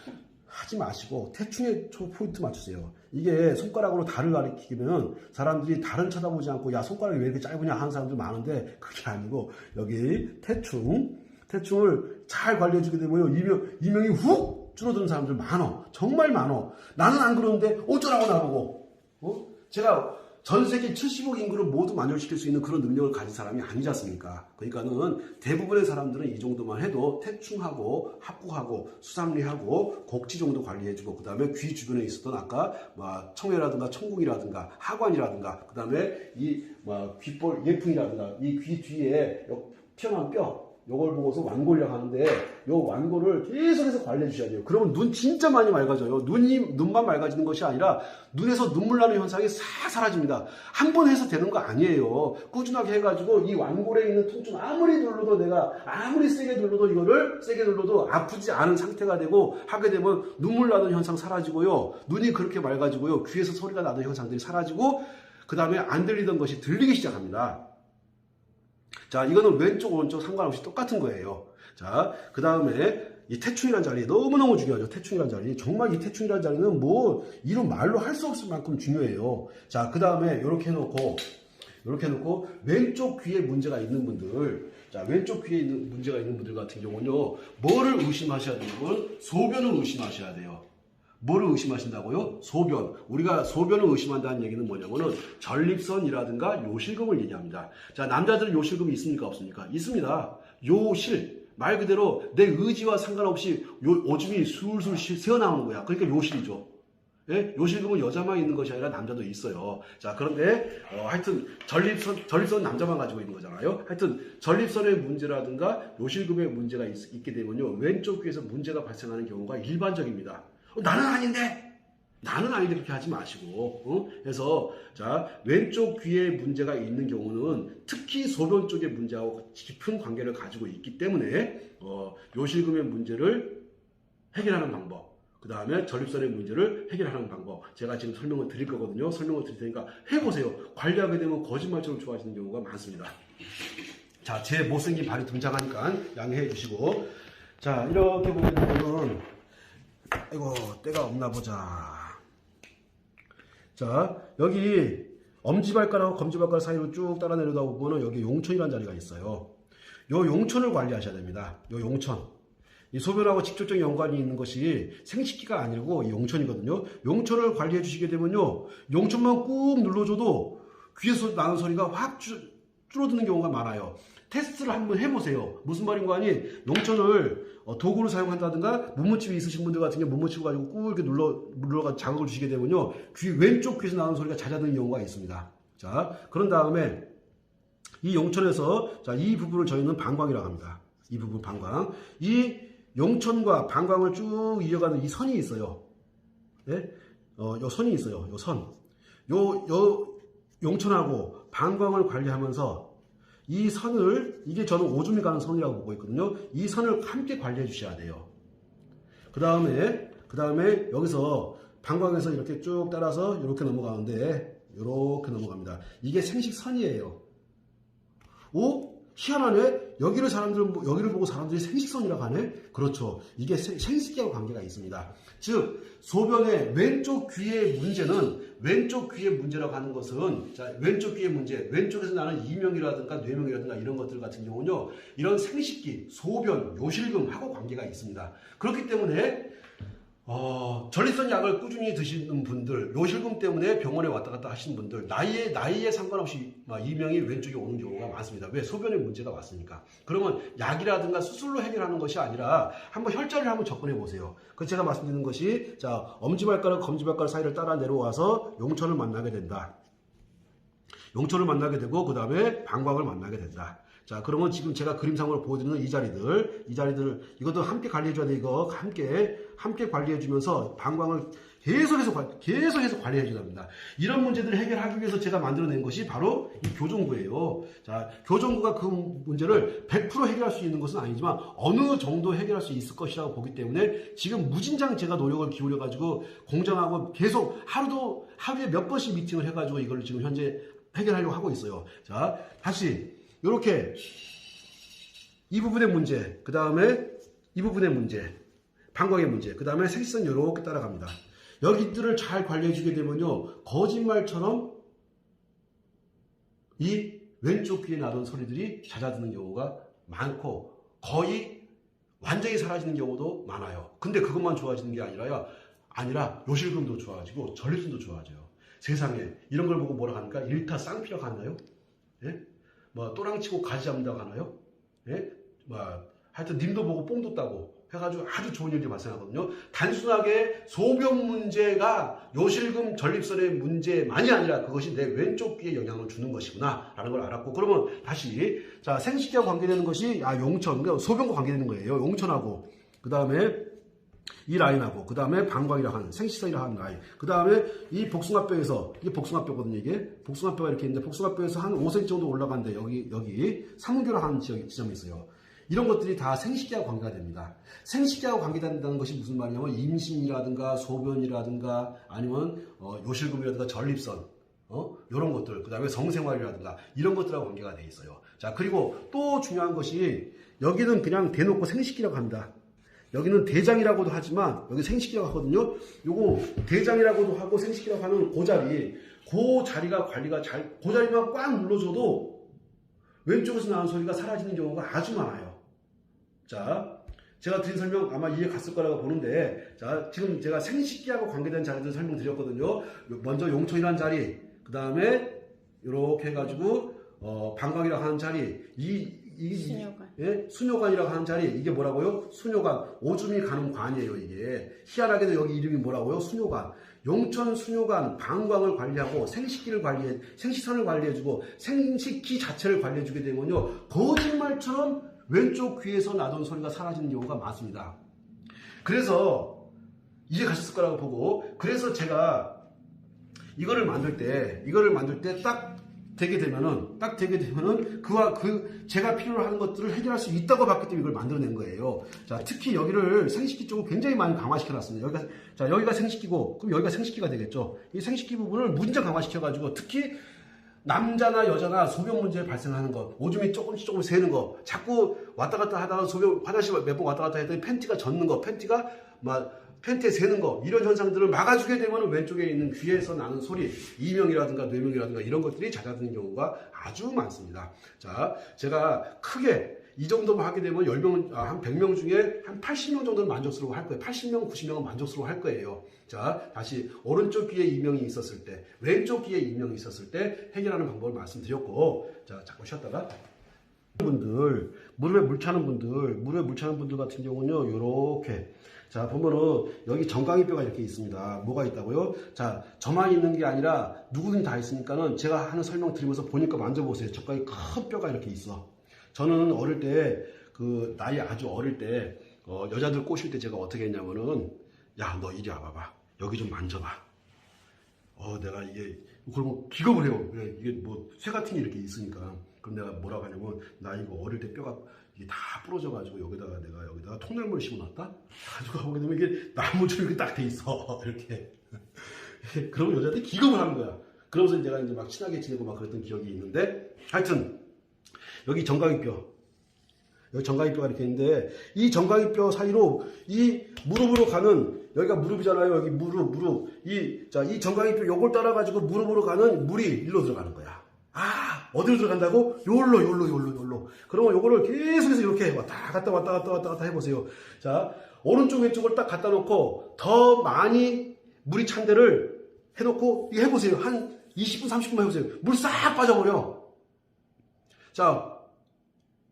S1: 하지 마시고 태충에 포인트 맞추세요. 이게 손가락으로 달을 가리키면 사람들이 달은 쳐다보지 않고, 야, 손가락이 왜 이렇게 짧으냐 하는 사람들 많은데, 그게 아니고 여기 태충을 잘 관리해주게 되면 이명이 훅 줄어드는 사람들 많어. 정말 많어. 나는 안 그러는데 어쩌라고 나보고. 제가 전 세계 70억 인구를 모두 만족시킬 수 있는 그런 능력을 가진 사람이 아니지 않습니까? 그러니까는 대부분의 사람들은 이 정도만 해도 태충하고 합국하고 수상리하고 곡지 정도 관리해주고 그 다음에 귀 주변에 있었던 아까 청해라든가 청궁이라든가 하관이라든가 그 다음에 이 귓볼 예풍이라든가 이 귀 뒤에 튀어나온 뼈 요걸 보고서 완골이라고 하는데 요 완골을 계속해서 관리해 주셔야 돼요. 그러면 눈 진짜 많이 맑아져요. 눈만 맑아지는 것이 아니라 눈에서 눈물 나는 현상이 싹 사라집니다. 한 번 해서 되는 거 아니에요. 꾸준하게 해가지고 이 완골에 있는 통증 아무리 눌러도 내가 아무리 세게 눌러도 이거를 세게 눌러도 아프지 않은 상태가 되고 하게 되면 눈물 나는 현상 사라지고요. 눈이 그렇게 맑아지고요. 귀에서 소리가 나는 현상들이 사라지고 그 다음에 안 들리던 것이 들리기 시작합니다. 자, 이거는 왼쪽, 오른쪽 상관없이 똑같은 거예요. 자, 그 다음에 이 태충이라는 자리 너무너무 중요하죠. 태충이라는 자리. 정말 이 태충이라는 자리는 뭐, 이런 말로 할 수 없을 만큼 중요해요. 자, 그 다음에 이렇게 해놓고, 왼쪽 귀에 문제가 있는 분들, 자, 왼쪽 귀에 문제가 있는 분들 같은 경우는요, 뭐를 의심하셔야 되냐면, 소변을 의심하셔야 돼요. 뭐를 의심하신다고요? 소변. 우리가 소변을 의심한다는 얘기는 뭐냐면은 전립선이라든가 요실금을 얘기합니다. 자, 남자들은 요실금이 있습니까? 없습니까? 있습니다. 요실. 말 그대로 내 의지와 상관없이 오줌이 술술 새어나오는 거야. 그러니까 요실이죠. 예? 요실금은 여자만 있는 것이 아니라 남자도 있어요. 자, 그런데 하여튼 전립선 남자만 가지고 있는 거잖아요. 하여튼 전립선의 문제라든가 요실금의 문제가 있게 되면요, 왼쪽 귀에서 문제가 발생하는 경우가 일반적입니다. 나는 아닌데 그렇게 하지 마시고, 그래서 자, 왼쪽 귀에 문제가 있는 경우는 특히 소변 쪽의 문제하고 깊은 관계를 가지고 있기 때문에 요실금의 문제를 해결하는 방법, 그 다음에 전립선의 문제를 해결하는 방법, 제가 지금 설명을 드릴 거거든요. 설명을 드릴 테니까 해보세요. 관리하게 되면 거짓말처럼 좋아지는 경우가 많습니다. 자, 제 못생긴 발이 등장하니까 양해해 주시고, 자, 이렇게 보게 되면은 아이고, 때가 없나 보자. 자, 여기 엄지발가락하고 검지발가락 사이로 쭉 따라 내려다 보면 여기 용천이라는 자리가 있어요. 요 용천을 관리하셔야 됩니다. 요 용천. 이 소변하고 직접적인 연관이 있는 것이 생식기가 아니고 용천이거든요. 용천을 관리해 주시게 되면요, 용천만 꾹 눌러줘도 귀에서 나는 소리가 확 줄어드는 경우가 많아요. 테스트를 한번 해보세요. 무슨 말인가 하니, 용천을 도구를 사용한다든가 문무칩이 있으신 분들 같은 경우 문무칩을 가지고 꾹 이렇게 눌러가지고 자극을 주시게 되면요, 왼쪽 귀에서 나는 소리가 잦아드는 경우가 있습니다. 자, 그런 다음에 이 용천에서, 자, 이 부분을 저희는 방광이라고 합니다. 이 부분 방광. 이 용천과 방광을 쭉 이어가는 이 선이 있어요. 예? 요 선이 있어요. 요 선. 요 용천하고 방광을 관리하면서 이 선을, 이게 저는 오줌이 가는 선이라고 보고 있거든요. 이 선을 함께 관리해 주셔야 돼요. 그 다음에 여기서 방광에서 이렇게 쭉 따라서 이렇게 넘어가는데, 이렇게 넘어갑니다. 이게 생식선이에요. 오? 희한하네? 여기를 보고 사람들이 생식선이라고 하네? 그렇죠. 이게 생식기하고 관계가 있습니다. 즉, 소변의 왼쪽 귀의 문제라고 하는 것은, 자, 왼쪽 귀의 문제, 왼쪽에서 나는 이명이라든가 뇌명이라든가 이런 것들 같은 경우는요, 이런 생식기, 소변, 요실금하고 관계가 있습니다. 그렇기 때문에, 전립선 약을 꾸준히 드시는 분들, 요실금 때문에 병원에 왔다 갔다 하시는 분들, 나이에 상관없이 이명이 왼쪽에 오는 경우가 많습니다. 왜? 소변에 문제가 왔으니까. 그러면 약이라든가 수술로 해결하는 것이 아니라 한번 혈자리를 한번 접근해 보세요. 그 제가 말씀드리는 것이, 자, 엄지발가락, 검지발가락 사이를 따라 내려와서 용천을 만나게 된다. 용천을 만나게 되고, 그 다음에 방광을 만나게 된다. 자, 그러면 지금 제가 그림상으로 보여드리는 이 자리들, 이것도 함께 관리해줘야 돼. 이거 함께 관리해주면서 방광을 계속해서 관리해줘야 합니다. 이런 문제들을 해결하기 위해서 제가 만들어낸 것이 바로 이 교정구예요. 자, 교정구가 그 문제를 100% 해결할 수 있는 것은 아니지만 어느 정도 해결할 수 있을 것이라고 보기 때문에 지금 무진장 제가 노력을 기울여가지고 공정하고 계속 하루에 몇 번씩 미팅을 해가지고 이걸 지금 현재 해결하려고 하고 있어요. 자, 다시. 이렇게 이 부분의 문제, 그 다음에 이 부분의 문제, 방광의 문제, 그 다음에 생식선 이렇게 따라갑니다. 여기들을 잘 관리해주게 되면요, 거짓말처럼 이 왼쪽 귀에 나던 소리들이 잦아드는 경우가 많고 거의 완전히 사라지는 경우도 많아요. 근데 그것만 좋아지는 게 아니라 요실금도 좋아지고 전립선도 좋아져요. 세상에 이런 걸 보고 뭐라 하니까 일타 쌍피라고 하나요? 예? 뭐 또랑치고 가지 잡는다고 하나요? 예? 뭐 하여튼 님도 보고 뽕도 따고 해가지고 아주 좋은 일이 발생하거든요. 단순하게 소변 문제가 요실금 전립선의 문제만이 아니라 그것이 내 왼쪽 귀에 영향을 주는 것이구나 라는 걸 알았고, 그러면 다시 자 생식기와 관계되는 것이 용천, 그러니까 소변과 관계되는 거예요. 용천하고 그 다음에 이 라인하고 그 다음에 방광이라 하는 생식선이라 하는 라인, 그 다음에 이 복숭아뼈에서, 이게 복숭아뼈거든요. 이게 복숭아뼈가 이렇게 있는데 복숭아뼈에서 한 5cm 정도 올라가는데 여기 삼문교라 하는 지점이 있어요. 이런 것들이 다 생식기와 관계가 됩니다. 생식기와 관계된다는 것이 무슨 말이냐면 임신이라든가 소변이라든가 아니면 요실금이라든가 전립선, 이런 것들, 그 다음에 성생활이라든가 이런 것들하고 관계가 돼 있어요. 자, 그리고 또 중요한 것이 여기는 그냥 대놓고 생식기라고 합니다. 여기는 대장이라고도 하지만 여기 생식기라고 하거든요. 요거 대장이라고도 하고 생식기라고 하는 그 자리가 관리가 그 자리만 꽉 눌러줘도 왼쪽에서 나는 소리가 사라지는 경우가 아주 많아요. 자, 제가 드린 설명 아마 이해 갔을 거라고 보는데, 자, 지금 제가 생식기하고 관계된 자리들 설명드렸거든요. 먼저 용천이라는 자리, 그 다음에 이렇게 해가지고 방광이라고 하는 자리,
S2: 수녀관.
S1: 예? 수녀관이라고 하는 자리, 이게 뭐라고요? 수녀관, 오줌이 가는 관이에요. 이게 희한하게도 여기 이름이 뭐라고요? 수녀관. 용천 수녀관, 방광을 관리하고 생식선을 관리해주고 생식기 자체를 관리해주게 되면요, 거짓말처럼 왼쪽 귀에서 나던 소리가 사라지는 경우가 많습니다. 그래서 이해 가셨을 거라고 보고, 그래서 제가 이거를 만들 때 딱 되게 되면은 제가 필요로 하는 것들을 해결할 수 있다고 봤기 때문에 이걸 만들어낸 거예요. 자, 특히 여기를 생식기 쪽을 굉장히 많이 강화시켜 놨습니다. 여기가 생식기고, 그럼 여기가 생식기가 되겠죠. 이 생식기 부분을 무진장 강화시켜 가지고, 특히 남자나 여자나 소변 문제 발생하는 것, 오줌이 조금씩 새는 거, 자꾸 왔다 갔다 하다가 화장실 몇 번 왔다 갔다 했더니 팬티가 젖는 거, 팬티에 새는 거, 이런 현상들을 막아주게 되면 왼쪽에 있는 귀에서 나는 소리, 이명이라든가 뇌명이라든가 이런 것들이 잦아드는 경우가 아주 많습니다. 자, 제가 크게 이 정도만 하게 되면 10명, 한 100명 중에 한 80명 정도는 만족스러워 할 거예요. 80명, 90명은 만족스러워 할 거예요. 자, 다시 오른쪽 귀에 이명이 있었을 때, 왼쪽 귀에 이명이 있었을 때 해결하는 방법을 말씀드렸고, 자, 잠깐 쉬었다가 무릎에 물 차는 분들 같은 경우는요, 요렇게. 자, 보면은 여기 정강이뼈가 이렇게 있습니다. 뭐가 있다고요? 자, 저만 있는 게 아니라 누구든지 다 있으니까는 제가 하는 설명 드리면서 보니까 만져보세요. 정강이 큰 뼈가 이렇게 있어. 저는 어릴 때, 나이 아주 어릴 때, 여자들 꼬실 때 제가 어떻게 했냐면은, 야, 너 이리 와봐봐. 여기 좀 만져봐. 내가 그러면 기겁을 해요. 이게 뭐, 쇠 같은 게 이렇게 있으니까. 그럼 내가 뭐라고 하냐면, 나 이거 어릴 때 뼈가 이게 다 부러져가지고 내가 여기다가 통나무를 심어놨다? 가지고 가보게 되면 이게 나무처럼 이렇게 딱 돼 있어. 이렇게. 그러면 여자들이 기겁을 하는 거야. 그러면서 내가 이제 막 친하게 지내고 막 그랬던 기억이 있는데, 하여튼, 여기 정강이뼈. 여기 정강이뼈가 이렇게 있는데, 이 정강이뼈 사이로 이 무릎으로 가는, 여기가 무릎이잖아요. 여기 무릎. 이 정강이뼈 요걸 따라가지고 무릎으로 가는 물이 일로 들어가는 거야. 어디로 들어간다고? 요로. 그러면 요거를 계속해서 이렇게 왔다 갔다 해보세요. 자, 오른쪽 왼쪽을 딱 갖다 놓고 더 많이 물이 찬 데를 해놓고 해보세요. 한 20분, 30분만 해보세요. 물 싹 빠져버려. 자,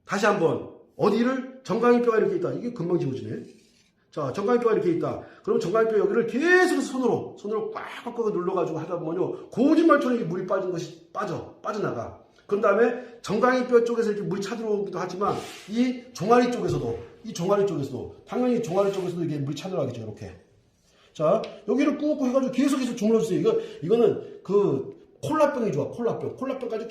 S1: 다시 한번. 어디를? 정강이뼈가 이렇게 있다. 이게 금방 지워지네. 자, 정강이뼈가 이렇게 있다. 그럼 정강이뼈 여기를 계속해서 손으로 꽉 눌러가지고 하다 보면요, 거짓말처럼 이게 물이 빠진 것이 빠져나가. 그런 다음에 정강이뼈 쪽에서 이렇게 물이 차들어오기도 하지만, 이 종아리 쪽에서도, 당연히 종아리 쪽에서도 이게 물이 차들어가겠죠, 이렇게. 자, 여기를 꾹꾹 해가지고 계속해서 주물러주세요. 이거는 콜라병이 좋아, 콜라병까지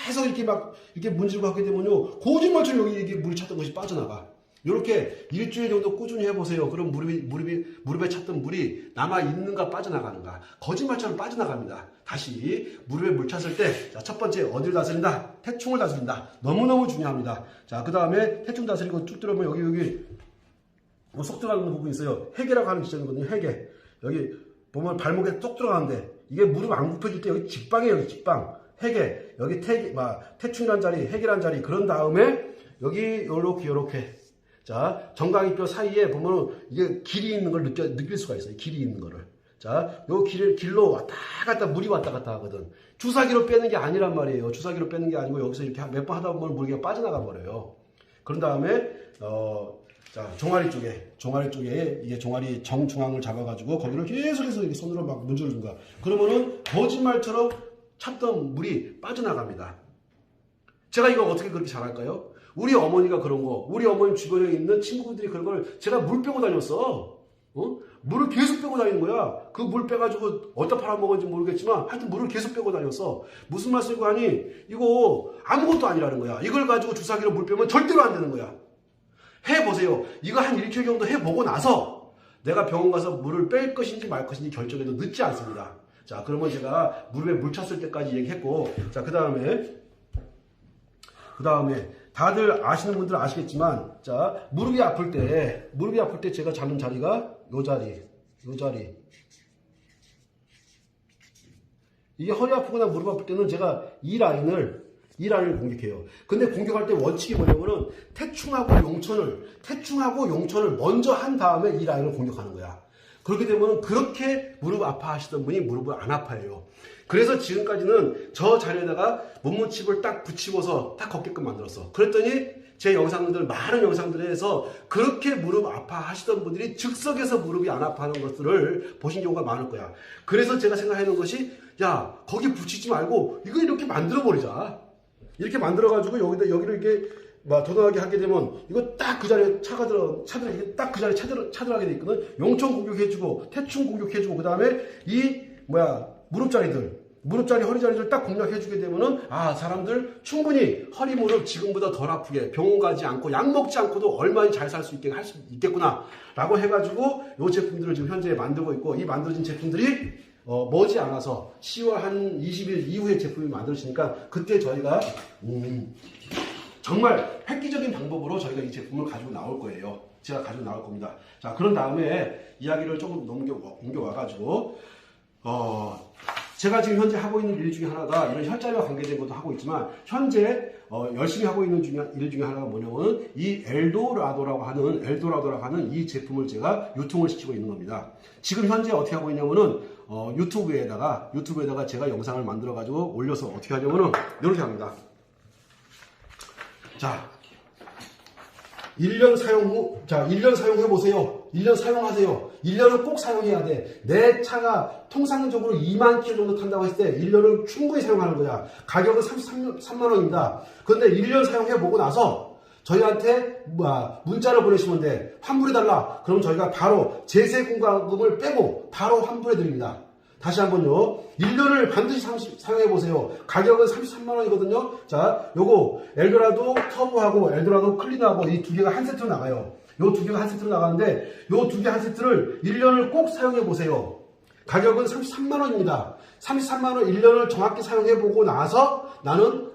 S1: 계속 이렇게 문지르고 하게 되면요, 거짓말처럼 여기 이게 물이 찼던 것이 빠져나가. 이렇게 일주일 정도 꾸준히 해보세요. 그럼 무릎에 찼던 물이 남아있는가 빠져나가는가. 거짓말처럼 빠져나갑니다. 다시 무릎에 물 찼을 때, 자, 첫 번째 어디를 다스린다? 태충을 다스린다. 너무너무 중요합니다. 자, 그 다음에 태충 다스리고 쭉 들어오면 여기 쏙 들어가는 부분이 있어요. 해계라고 하는 지점이거든요. 해계. 여기 보면 발목에 쏙 들어가는데, 이게 무릎 안 굽혀질 때 여기 직방이에요. 여기 직방. 해계. 여기 태충이란 자리, 해계란 자리. 그런 다음에 여기 요렇게. 자, 정강이뼈 사이에 보면 이게 길이 있는 걸 느낄 수가 있어요. 길이 있는 거를. 자, 자, 요 길로 왔다 갔다 물이 왔다 갔다 하거든. 주사기로 빼는 게 아니란 말이에요. 주사기로 빼는 게 아니고 여기서 이렇게 몇 번 하다 보면 물기가 빠져나가 버려요. 그런 다음에 자, 종아리 쪽에 이게 종아리 정중앙을 잡아가지고 거기를 계속해서 이렇게 손으로 막 문질러준 거야. 그러면은 거짓말처럼 찾던 물이 빠져나갑니다. 제가 이거 어떻게 그렇게 잘할까요? 우리 어머니가 그런 거, 우리 어머니 주변에 있는 친구들이 그런 걸 제가 물 빼고 다녔어. 물을 계속 빼고 다니는 거야. 그 물 빼가지고 어디다 팔아먹었는지 모르겠지만 하여튼 물을 계속 빼고 다녔어. 무슨 말씀이고 하니 이거 아무것도 아니라는 거야. 이걸 가지고 주사기로 물 빼면 절대로 안 되는 거야. 해보세요. 이거 한 일주일 정도 해보고 나서 내가 병원 가서 물을 뺄 것인지 말 것인지 결정해도 늦지 않습니다. 자, 그러면 제가 무릎에 물 찼을 때까지 얘기했고, 자, 그 다음에 다들 아시는 분들은 아시겠지만, 자, 무릎이 아플 때 제가 잡는 자리가 요 자리. 이게 허리 아프거나 무릎 아플 때는 제가 이 라인을 공격해요. 근데 공격할 때 원칙이 뭐냐면은 태충하고 용천을 먼저 한 다음에 이 라인을 공격하는 거야. 그렇게 되면 그렇게 무릎 아파하시던 분이 무릎을 안 아파해요. 그래서 지금까지는 저 자리에다가 몸무칩을 딱 붙이고서 딱 걷게끔 만들었어. 그랬더니 제 많은 영상들에서 그렇게 무릎 아파하시던 분들이 즉석에서 무릎이 안 아파하는 것들을 보신 경우가 많을 거야. 그래서 제가 생각하는 것이, 야, 거기 붙이지 말고 이거 이렇게 만들어버리자. 이렇게 만들어가지고 여기를 이렇게 막 도전하게 하게 되면 이거 딱 그 자리에 이게 딱 그 자리에 차들하게 돼 있거든. 용천 공격해주고 태충 공격해주고 그 다음에 무릎자리 허리자리들 딱 공략해주게 되면은 사람들 충분히 허리 무릎 지금보다 덜 아프게 병원 가지 않고 약 먹지 않고도 얼마나 잘 살 수 있게 할 수 있겠구나 라고 해가지고 이 제품들을 지금 현재 만들고 있고, 이 만들어진 제품들이 머지않아서 10월 한 20일 이후에 제품이 만들어지니까 그때 저희가 정말 획기적인 방법으로 저희가 이 제품을 가지고 나올 거예요. 제가 가지고 나올 겁니다. 자, 그런 다음에 이야기를 조금 옮겨와가지고 제가 지금 현재 하고 있는 일 중에 하나가 이런 혈자리와 관계된 것도 하고 있지만, 현재 열심히 하고 있는 일 중에 하나가 뭐냐면 이 엘도라도라고 하는 이 제품을 제가 유통을 시키고 있는 겁니다. 지금 현재 어떻게 하고 있냐면은 유튜브에다가 제가 영상을 만들어 가지고 올려서 어떻게 하냐면은 이렇게 합니다. 자, 1년 사용해보세요. 1년 사용하세요. 1년은 꼭 사용해야 돼. 내 차가 통상적으로 2만 킬로 정도 탄다고 했을 때 1년을 충분히 사용하는 거야. 가격은 33만 원입니다. 그런데 1년 사용해보고 나서 저희한테 문자를 보내시면 돼. 환불해달라. 그럼 저희가 바로 제세 공과금을 빼고 바로 환불해드립니다. 다시 한번요. 1년을 반드시 사용해보세요. 가격은 33만 원이거든요. 자, 요거 엘도라도 터보하고 엘도라도 클리너하고 이 두 개가 한 세트로 나가요. 요 두 개가 한 세트로 나가는데 요 두 개 한 세트를 1년을 꼭 사용해보세요. 가격은 33만 원입니다. 33만 원 1년을 정확히 사용해보고 나서 나는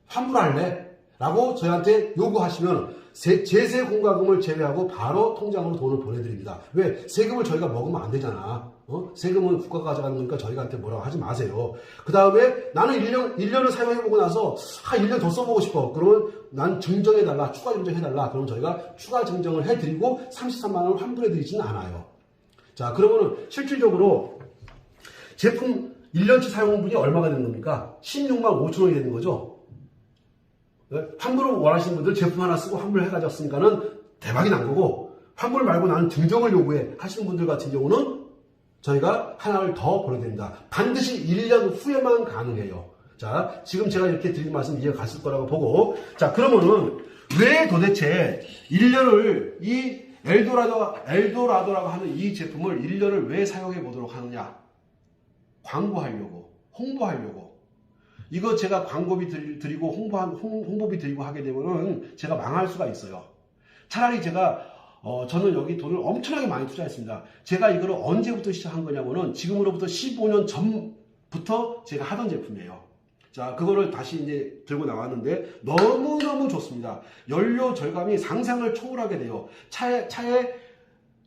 S1: 환불할래 라고 저희한테 요구하시면 제세 공과금을 제외하고 바로 통장으로 돈을 보내드립니다. 왜? 세금을 저희가 먹으면 안 되잖아. 세금은 국가가 가져가는 거니까 저희한테 뭐라고 하지 마세요. 그 다음에 나는 1년을 사용해보고 나서 1년 더 써보고 싶어. 그러면 난 증정해달라. 추가 증정해달라. 그럼 저희가 추가 증정을 해드리고 33만 원을 환불해드리지는 않아요. 자, 그러면은 실질적으로 제품 1년치 사용분이 얼마가 되는 겁니까? 16만 5천 원이 되는 거죠. 환불을 원하시는 분들 제품 하나 쓰고 환불을 해가졌으니까는 대박이 난 거고, 환불 말고 나는 증정을 요구해 하시는 분들 같은 경우는 저희가 하나를 더 보내드립니다. 반드시 1년 후에만 가능해요. 자, 지금 제가 이렇게 드린 말씀 이해가 갔을 거라고 보고, 자, 그러면은 왜 도대체 1년을 이 엘도라도라고 하는 이 제품을 1년을 왜 사용해 보도록 하느냐? 광고하려고, 홍보하려고. 이거 제가 광고비 드리고 홍보비 드리고 하게 되면은 제가 망할 수가 있어요. 차라리 저는 여기 돈을 엄청나게 많이 투자했습니다. 제가 이거를 언제부터 시작한 거냐면은 지금으로부터 15년 전부터 제가 하던 제품이에요. 자, 그거를 다시 이제 들고 나왔는데 너무너무 좋습니다. 연료 절감이 상상을 초월하게 돼요. 차에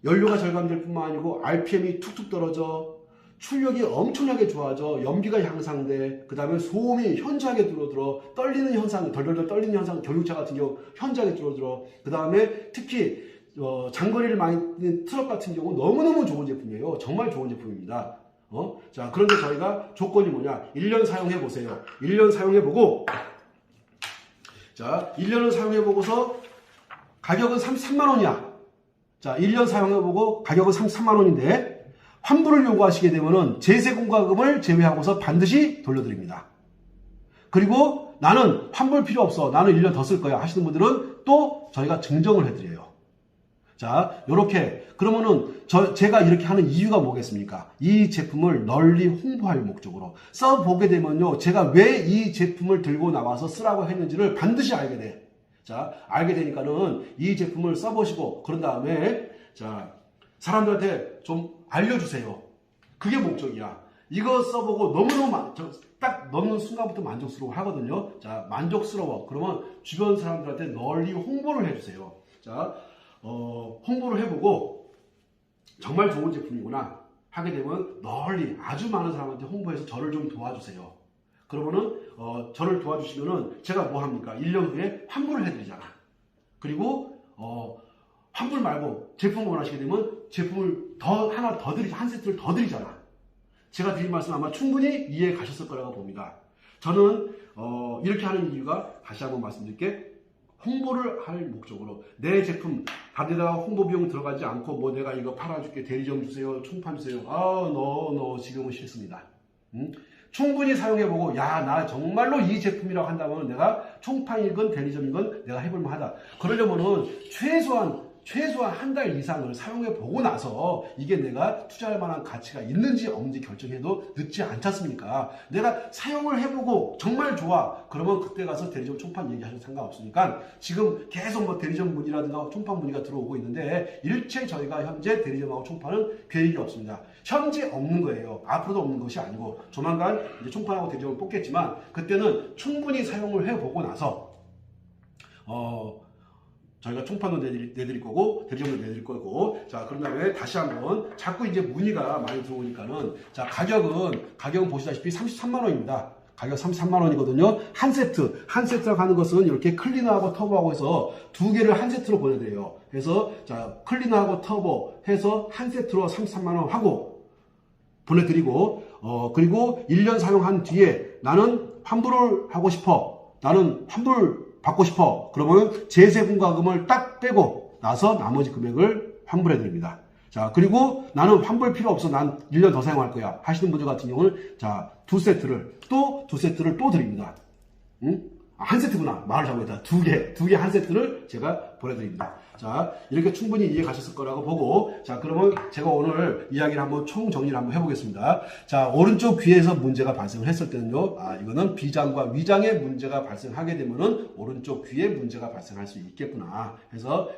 S1: 연료가 절감될 뿐만 아니고 RPM이 툭툭 떨어져, 출력이 엄청나게 좋아져, 연비가 향상돼, 그 다음에 소음이 현저하게 줄어들어, 떨리는 현상, 덜덜덜 떨리는 현상, 경유차 같은 경우 현저하게 줄어들어, 그 다음에 특히 장거리를 많이 뛰는 트럭 같은 경우 너무너무 좋은 제품이에요. 정말 좋은 제품입니다. 자, 그런데 저희가 조건이 뭐냐? 1년 사용해 보세요. 1년 사용해 보고, 자, 1년을 사용해 보고서 가격은 33만 원이야. 자, 1년 사용해 보고 가격은 33만 원인데 환불을 요구하시게 되면은 제세공과금을 제외하고서 반드시 돌려드립니다. 그리고 나는 환불 필요 없어. 나는 1년 더 쓸 거야. 하시는 분들은 또 저희가 증정을 해드려요. 자, 요렇게. 그러면은 제가 이렇게 하는 이유가 뭐겠습니까? 이 제품을 널리 홍보할 목적으로 써보게 되면요. 제가 왜 이 제품을 들고 나와서 쓰라고 했는지를 반드시 알게 돼. 자, 알게 되니까는 이 제품을 써보시고, 그런 다음에, 자, 사람들한테 좀 알려주세요. 그게 목적이야. 이거 써보고 너무너무 딱 넣는 순간부터 만족스러워 하거든요. 자, 만족스러워. 그러면 주변 사람들한테 널리 홍보를 해주세요. 자, 홍보를 해보고 정말 좋은 제품이구나 하게 되면 널리 아주 많은 사람한테 홍보해서 저를 좀 도와주세요. 그러면은 저를 도와주시면은 제가 뭐 합니까? 1년 후에 환불을 해드리잖아. 그리고 환불 말고 제품을 원하시게 되면 제품을 하나 더 드리자, 한 세트를 더 드리잖아. 제가 드린 말씀 아마 충분히 이해해 가셨을 거라고 봅니다. 저는 이렇게 하는 이유가 다시 한번 말씀드릴게. 홍보를 할 목적으로 내 제품 다데다가 홍보 비용 들어가지 않고 뭐 내가 이거 팔아줄게, 대리점 주세요, 총판 주세요. 너 지금은 싫습니다. 충분히 사용해보고 나 정말로 이 제품이라고 한다면 내가 총판이건 대리점이건 내가 해볼만 하다. 그러려면은 최소한 한 달 이상을 사용해보고 나서 이게 내가 투자할 만한 가치가 있는지 없는지 결정해도 늦지 않지 않습니까? 내가 사용을 해보고 정말 좋아. 그러면 그때 가서 대리점 총판 얘기하셔도 상관없으니까 지금 계속 뭐 대리점 문의라든가 총판 문의가 들어오고 있는데 일체 저희가 현재 대리점하고 총판은 계획이 없습니다. 현재 없는 거예요. 앞으로도 없는 것이 아니고 조만간 이제 총판하고 대리점을 뽑겠지만 그때는 충분히 사용을 해보고 나서 저희가 총판도 내드릴 거고 대리점도 내드릴 거고. 자, 그런 다음에 다시 한번 자꾸 이제 문의가 많이 들어오니까는 자, 가격은 보시다시피 33만 원입니다. 가격 33만 원이거든요. 한 세트라고 하는 것은 이렇게 클리너하고 터보하고 해서 두 개를 한 세트로 보내드려요. 그래서 자, 클리너하고 터보 해서 한 세트로 33만 원 하고 보내드리고 그리고 1년 사용한 뒤에 나는 환불을 하고 싶어. 나는 환불 받고 싶어. 그러면 제세공과금을 딱 빼고 나서 나머지 금액을 환불해 드립니다. 자, 그리고 나는 환불 필요 없어. 난 1년 더 사용할 거야. 하시는 분들 같은 경우는 자, 두 세트를 또 드립니다. 한 세트구나. 말을 잘못했다. 두 개 한 세트를 제가 보내드립니다. 자, 이렇게 충분히 이해 가셨을 거라고 보고, 자, 그러면 제가 오늘 이야기를 한번 총정리를 한번 해보겠습니다. 자, 오른쪽 귀에서 문제가 발생을 했을 때는요, 이거는 비장과 위장의 문제가 발생하게 되면은 오른쪽 귀에 문제가 발생할 수 있겠구나. 해서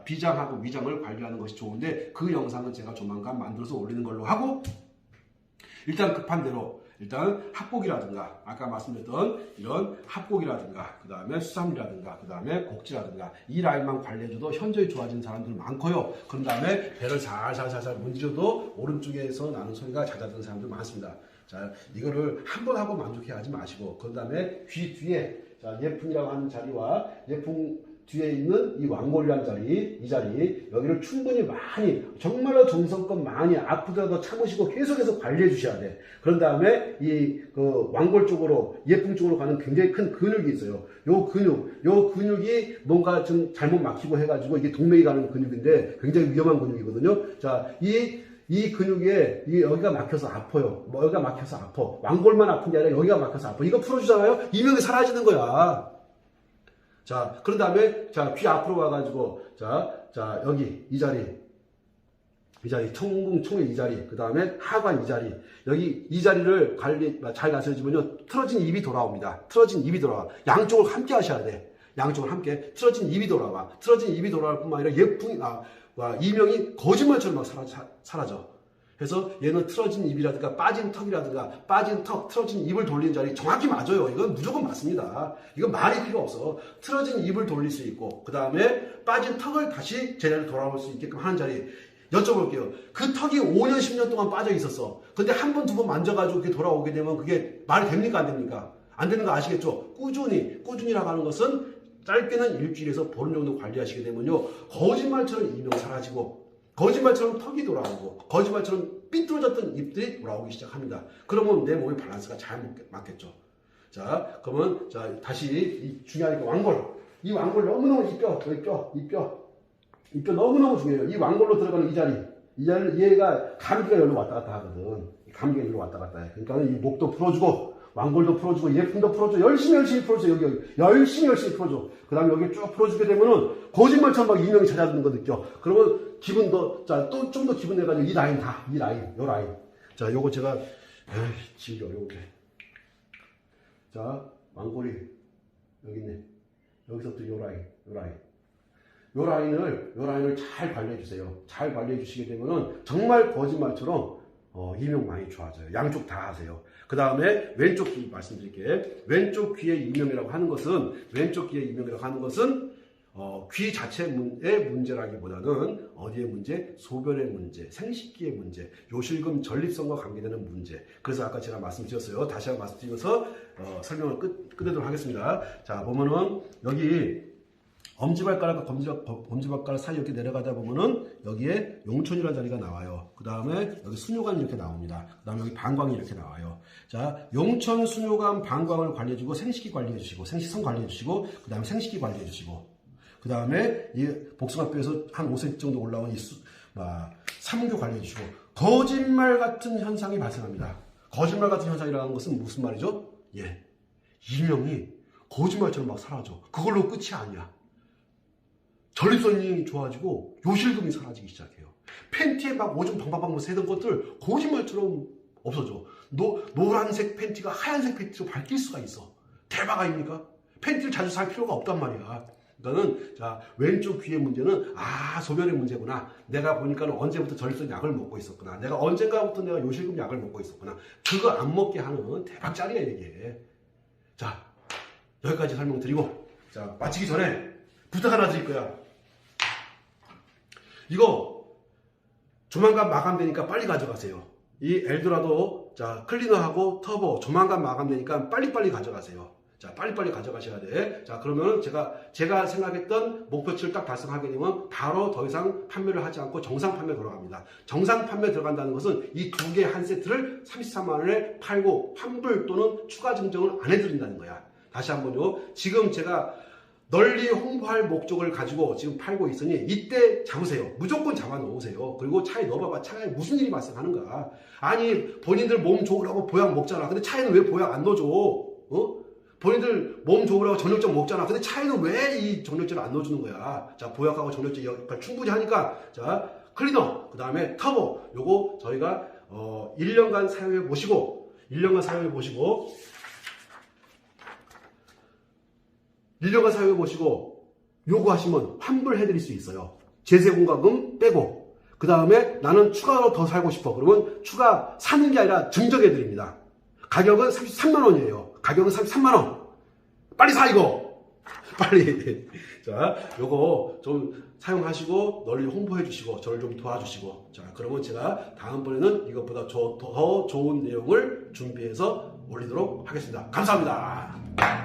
S1: 비장하고 위장을 관리하는 것이 좋은데 그 영상은 제가 조만간 만들어서 올리는 걸로 하고, 일단 급한 대로 합곡이라든가 아까 말씀드렸던 이런 합곡이라든가 그 다음에 수삼이라든가 그 다음에 곡지라든가 이 라인만 관리해줘도 현저히 좋아진 사람들 많고요. 그런 다음에 배를 살살살살 문지르도 오른쪽에서 나는 소리가 잦아드는 사람들 많습니다. 자, 이거를 한 번 하고 만족해 하지 마시고 그 다음에 귀 뒤에 자, 예풍이라고 하는 자리와 예풍 뒤에 있는 이 왕골이라는 자리, 이 자리, 여기를 충분히 많이, 정말로 정성껏 많이 아프더라도 참으시고 계속해서 관리해 주셔야 돼. 그런 다음에 그 왕골 쪽으로, 예풍 쪽으로 가는 굉장히 큰 근육이 있어요. 요 근육이 뭔가 좀 잘못 막히고 해가지고 이게 동맥이 가는 근육인데 굉장히 위험한 근육이거든요. 자, 이 근육에 여기가 막혀서 아파요. 여기가 막혀서 아파. 왕골만 아픈 게 아니라 여기가 막혀서 아파. 이거 풀어주잖아요? 이명이 사라지는 거야. 자, 그런 다음에, 자, 귀 앞으로 와가지고, 자, 여기, 이 자리, 총의 이 자리, 그 다음에 하관 이 자리, 여기 이 자리를 잘 다스려주면요, 틀어진 입이 돌아옵니다. 틀어진 입이 돌아와. 양쪽을 함께 하셔야 돼. 양쪽을 함께. 틀어진 입이 돌아와. 틀어진 입이 돌아올 뿐만 아니라 예풍이, 이명이 거짓말처럼 막 사라져. 그래서 얘는 틀어진 입이라든가 빠진 턱이라든가 빠진 턱, 틀어진 입을 돌리는 자리 정확히 맞아요. 이건 무조건 맞습니다. 이건 말이 필요 없어. 틀어진 입을 돌릴 수 있고 그 다음에 빠진 턱을 다시 제자리로 돌아올 수 있게끔 하는 자리 여쭤볼게요. 그 턱이 5년, 10년 동안 빠져 있었어. 근데 한 번, 두 번 만져가지고 그게 돌아오게 되면 그게 말이 됩니까? 안 됩니까? 안 되는 거 아시겠죠? 꾸준히라고 하는 것은 짧게는 일주일에서 보름 정도 관리하시게 되면요. 거짓말처럼 이명 사라지고 거짓말처럼 턱이 돌아오고 거짓말처럼 삐뚤어졌던 입들이 돌아오기 시작합니다. 그러면 내 몸의 밸런스가 잘 맞겠죠. 자, 그러면 자 다시 이 중요한 왕골. 이 왕골 너무너무 이 뼈 너무너무 중요해요. 이 왕골로 들어가는 이 자리를 얘가 감기가 여기로 왔다 갔다 하거든. 감기가 여기로 왔다 갔다 해. 그러니까 이 목도 풀어주고 왕골도 풀어주고 예품도 풀어줘. 열심히 풀어줘. 여기 열심히 풀어줘. 그 다음에 여기 쭉 풀어주게 되면은 거짓말처럼 막 이명이 찾아드는 거 느껴. 그러면 기분도 자 또 좀 더 기분 내가지고 이 라인 요 라인. 자 요거 제가 지기 어려운데. 자 왕골이 여기 있네. 여기서부터 요 라인을 잘 관리해 주세요. 잘 관리해 주시게 되면은 정말 거짓말처럼 이명 많이 좋아져요. 양쪽 다 하세요. 그 다음에 왼쪽 귀 말씀드릴게요. 왼쪽 귀의 이명이라고 하는 것은 귀 자체의 문제라기보다는 어디의 문제? 소변의 문제, 생식기의 문제, 요실금 전립선과 관계되는 문제. 그래서 아까 제가 말씀드렸어요. 다시 한번 말씀드리면서 설명을 끝내도록 하겠습니다. 자 보면은 여기 엄지발가락과 검지발가락 사이 이렇게 내려가다 보면은 여기에 용천이라는 자리가 나와요. 그 다음에 여기 수뇨관이 이렇게 나옵니다. 그 다음에 여기 방광이 이렇게 나와요. 자, 용천, 수뇨관, 방광을 관리해주고 생식기 관리해주시고 생식선 관리해주시고 그 다음에 생식기 관리해주시고 그 다음에 이 복숭아뼈에서 한 5cm 정도 올라온 이 삼교 관리해주시고 거짓말 같은 현상이 발생합니다. 거짓말 같은 현상이라는 것은 무슨 말이죠? 예, 이명이 거짓말처럼 막 사라져. 그걸로 끝이 아니야. 전립선이 좋아지고 요실금이 사라지기 시작해요. 팬티에 막 오줌 방방방 새던 것들 거짓말처럼 없어져. 노란색 팬티가 하얀색 팬티로 바뀔 수가 있어. 대박 아닙니까? 팬티를 자주 살 필요가 없단 말이야. 그러니까는 자 왼쪽 귀의 문제는 소변의 문제구나. 내가 보니까 언제부터 전립선 약을 먹고 있었구나. 내가 언젠가부터 내가 요실금 약을 먹고 있었구나. 그거 안 먹게 하는 대박짜리야 이게. 자 여기까지 설명드리고 자 마치기 전에 부탁 하나 드릴 거야. 이거 조만간 마감되니까 빨리 가져가세요. 이 엘도라도 자 클리너하고 터보 조만간 마감되니까 빨리빨리 가져가세요. 자 빨리빨리 가져가셔야 돼. 자 그러면 제가 생각했던 목표치를 딱 달성하게 되면 바로 더 이상 판매를 하지 않고 정상 판매 돌아갑니다. 정상 판매 들어간다는 것은 이 두 개 한 세트를 33만 원에 팔고 환불 또는 추가 증정을 안 해드린다는 거야. 다시 한번요. 지금 제가 널리 홍보할 목적을 가지고 지금 팔고 있으니 이때 잡으세요. 무조건 잡아 놓으세요. 그리고 차에 넣어봐봐. 차에 무슨 일이 발생하는가. 아니 본인들 몸 좋으라고 보약 먹잖아. 근데 차에는 왜 보약 안 넣어줘? 본인들 몸 좋으라고 전력제 먹잖아. 근데 차에는 왜 이 전력제를 안 넣어주는 거야? 자 보약하고 전력제 역할 충분히 하니까 자 클리너 그 다음에 터보 요거 저희가 1년간 사용해 보시고 1년간 사용해 보시고 요구하시면 환불해드릴 수 있어요. 제세공과금 빼고 그 다음에 나는 추가로 더 살고 싶어. 그러면 추가 사는 게 아니라 증정해드립니다. 가격은 33만원이에요. 가격은 33만원. 빨리 사 이거. 빨리. 자 요거 좀 사용하시고 널리 홍보해주시고 저를 좀 도와주시고 자 그러면 제가 다음번에는 이것보다 더 좋은 내용을 준비해서 올리도록 하겠습니다. 감사합니다.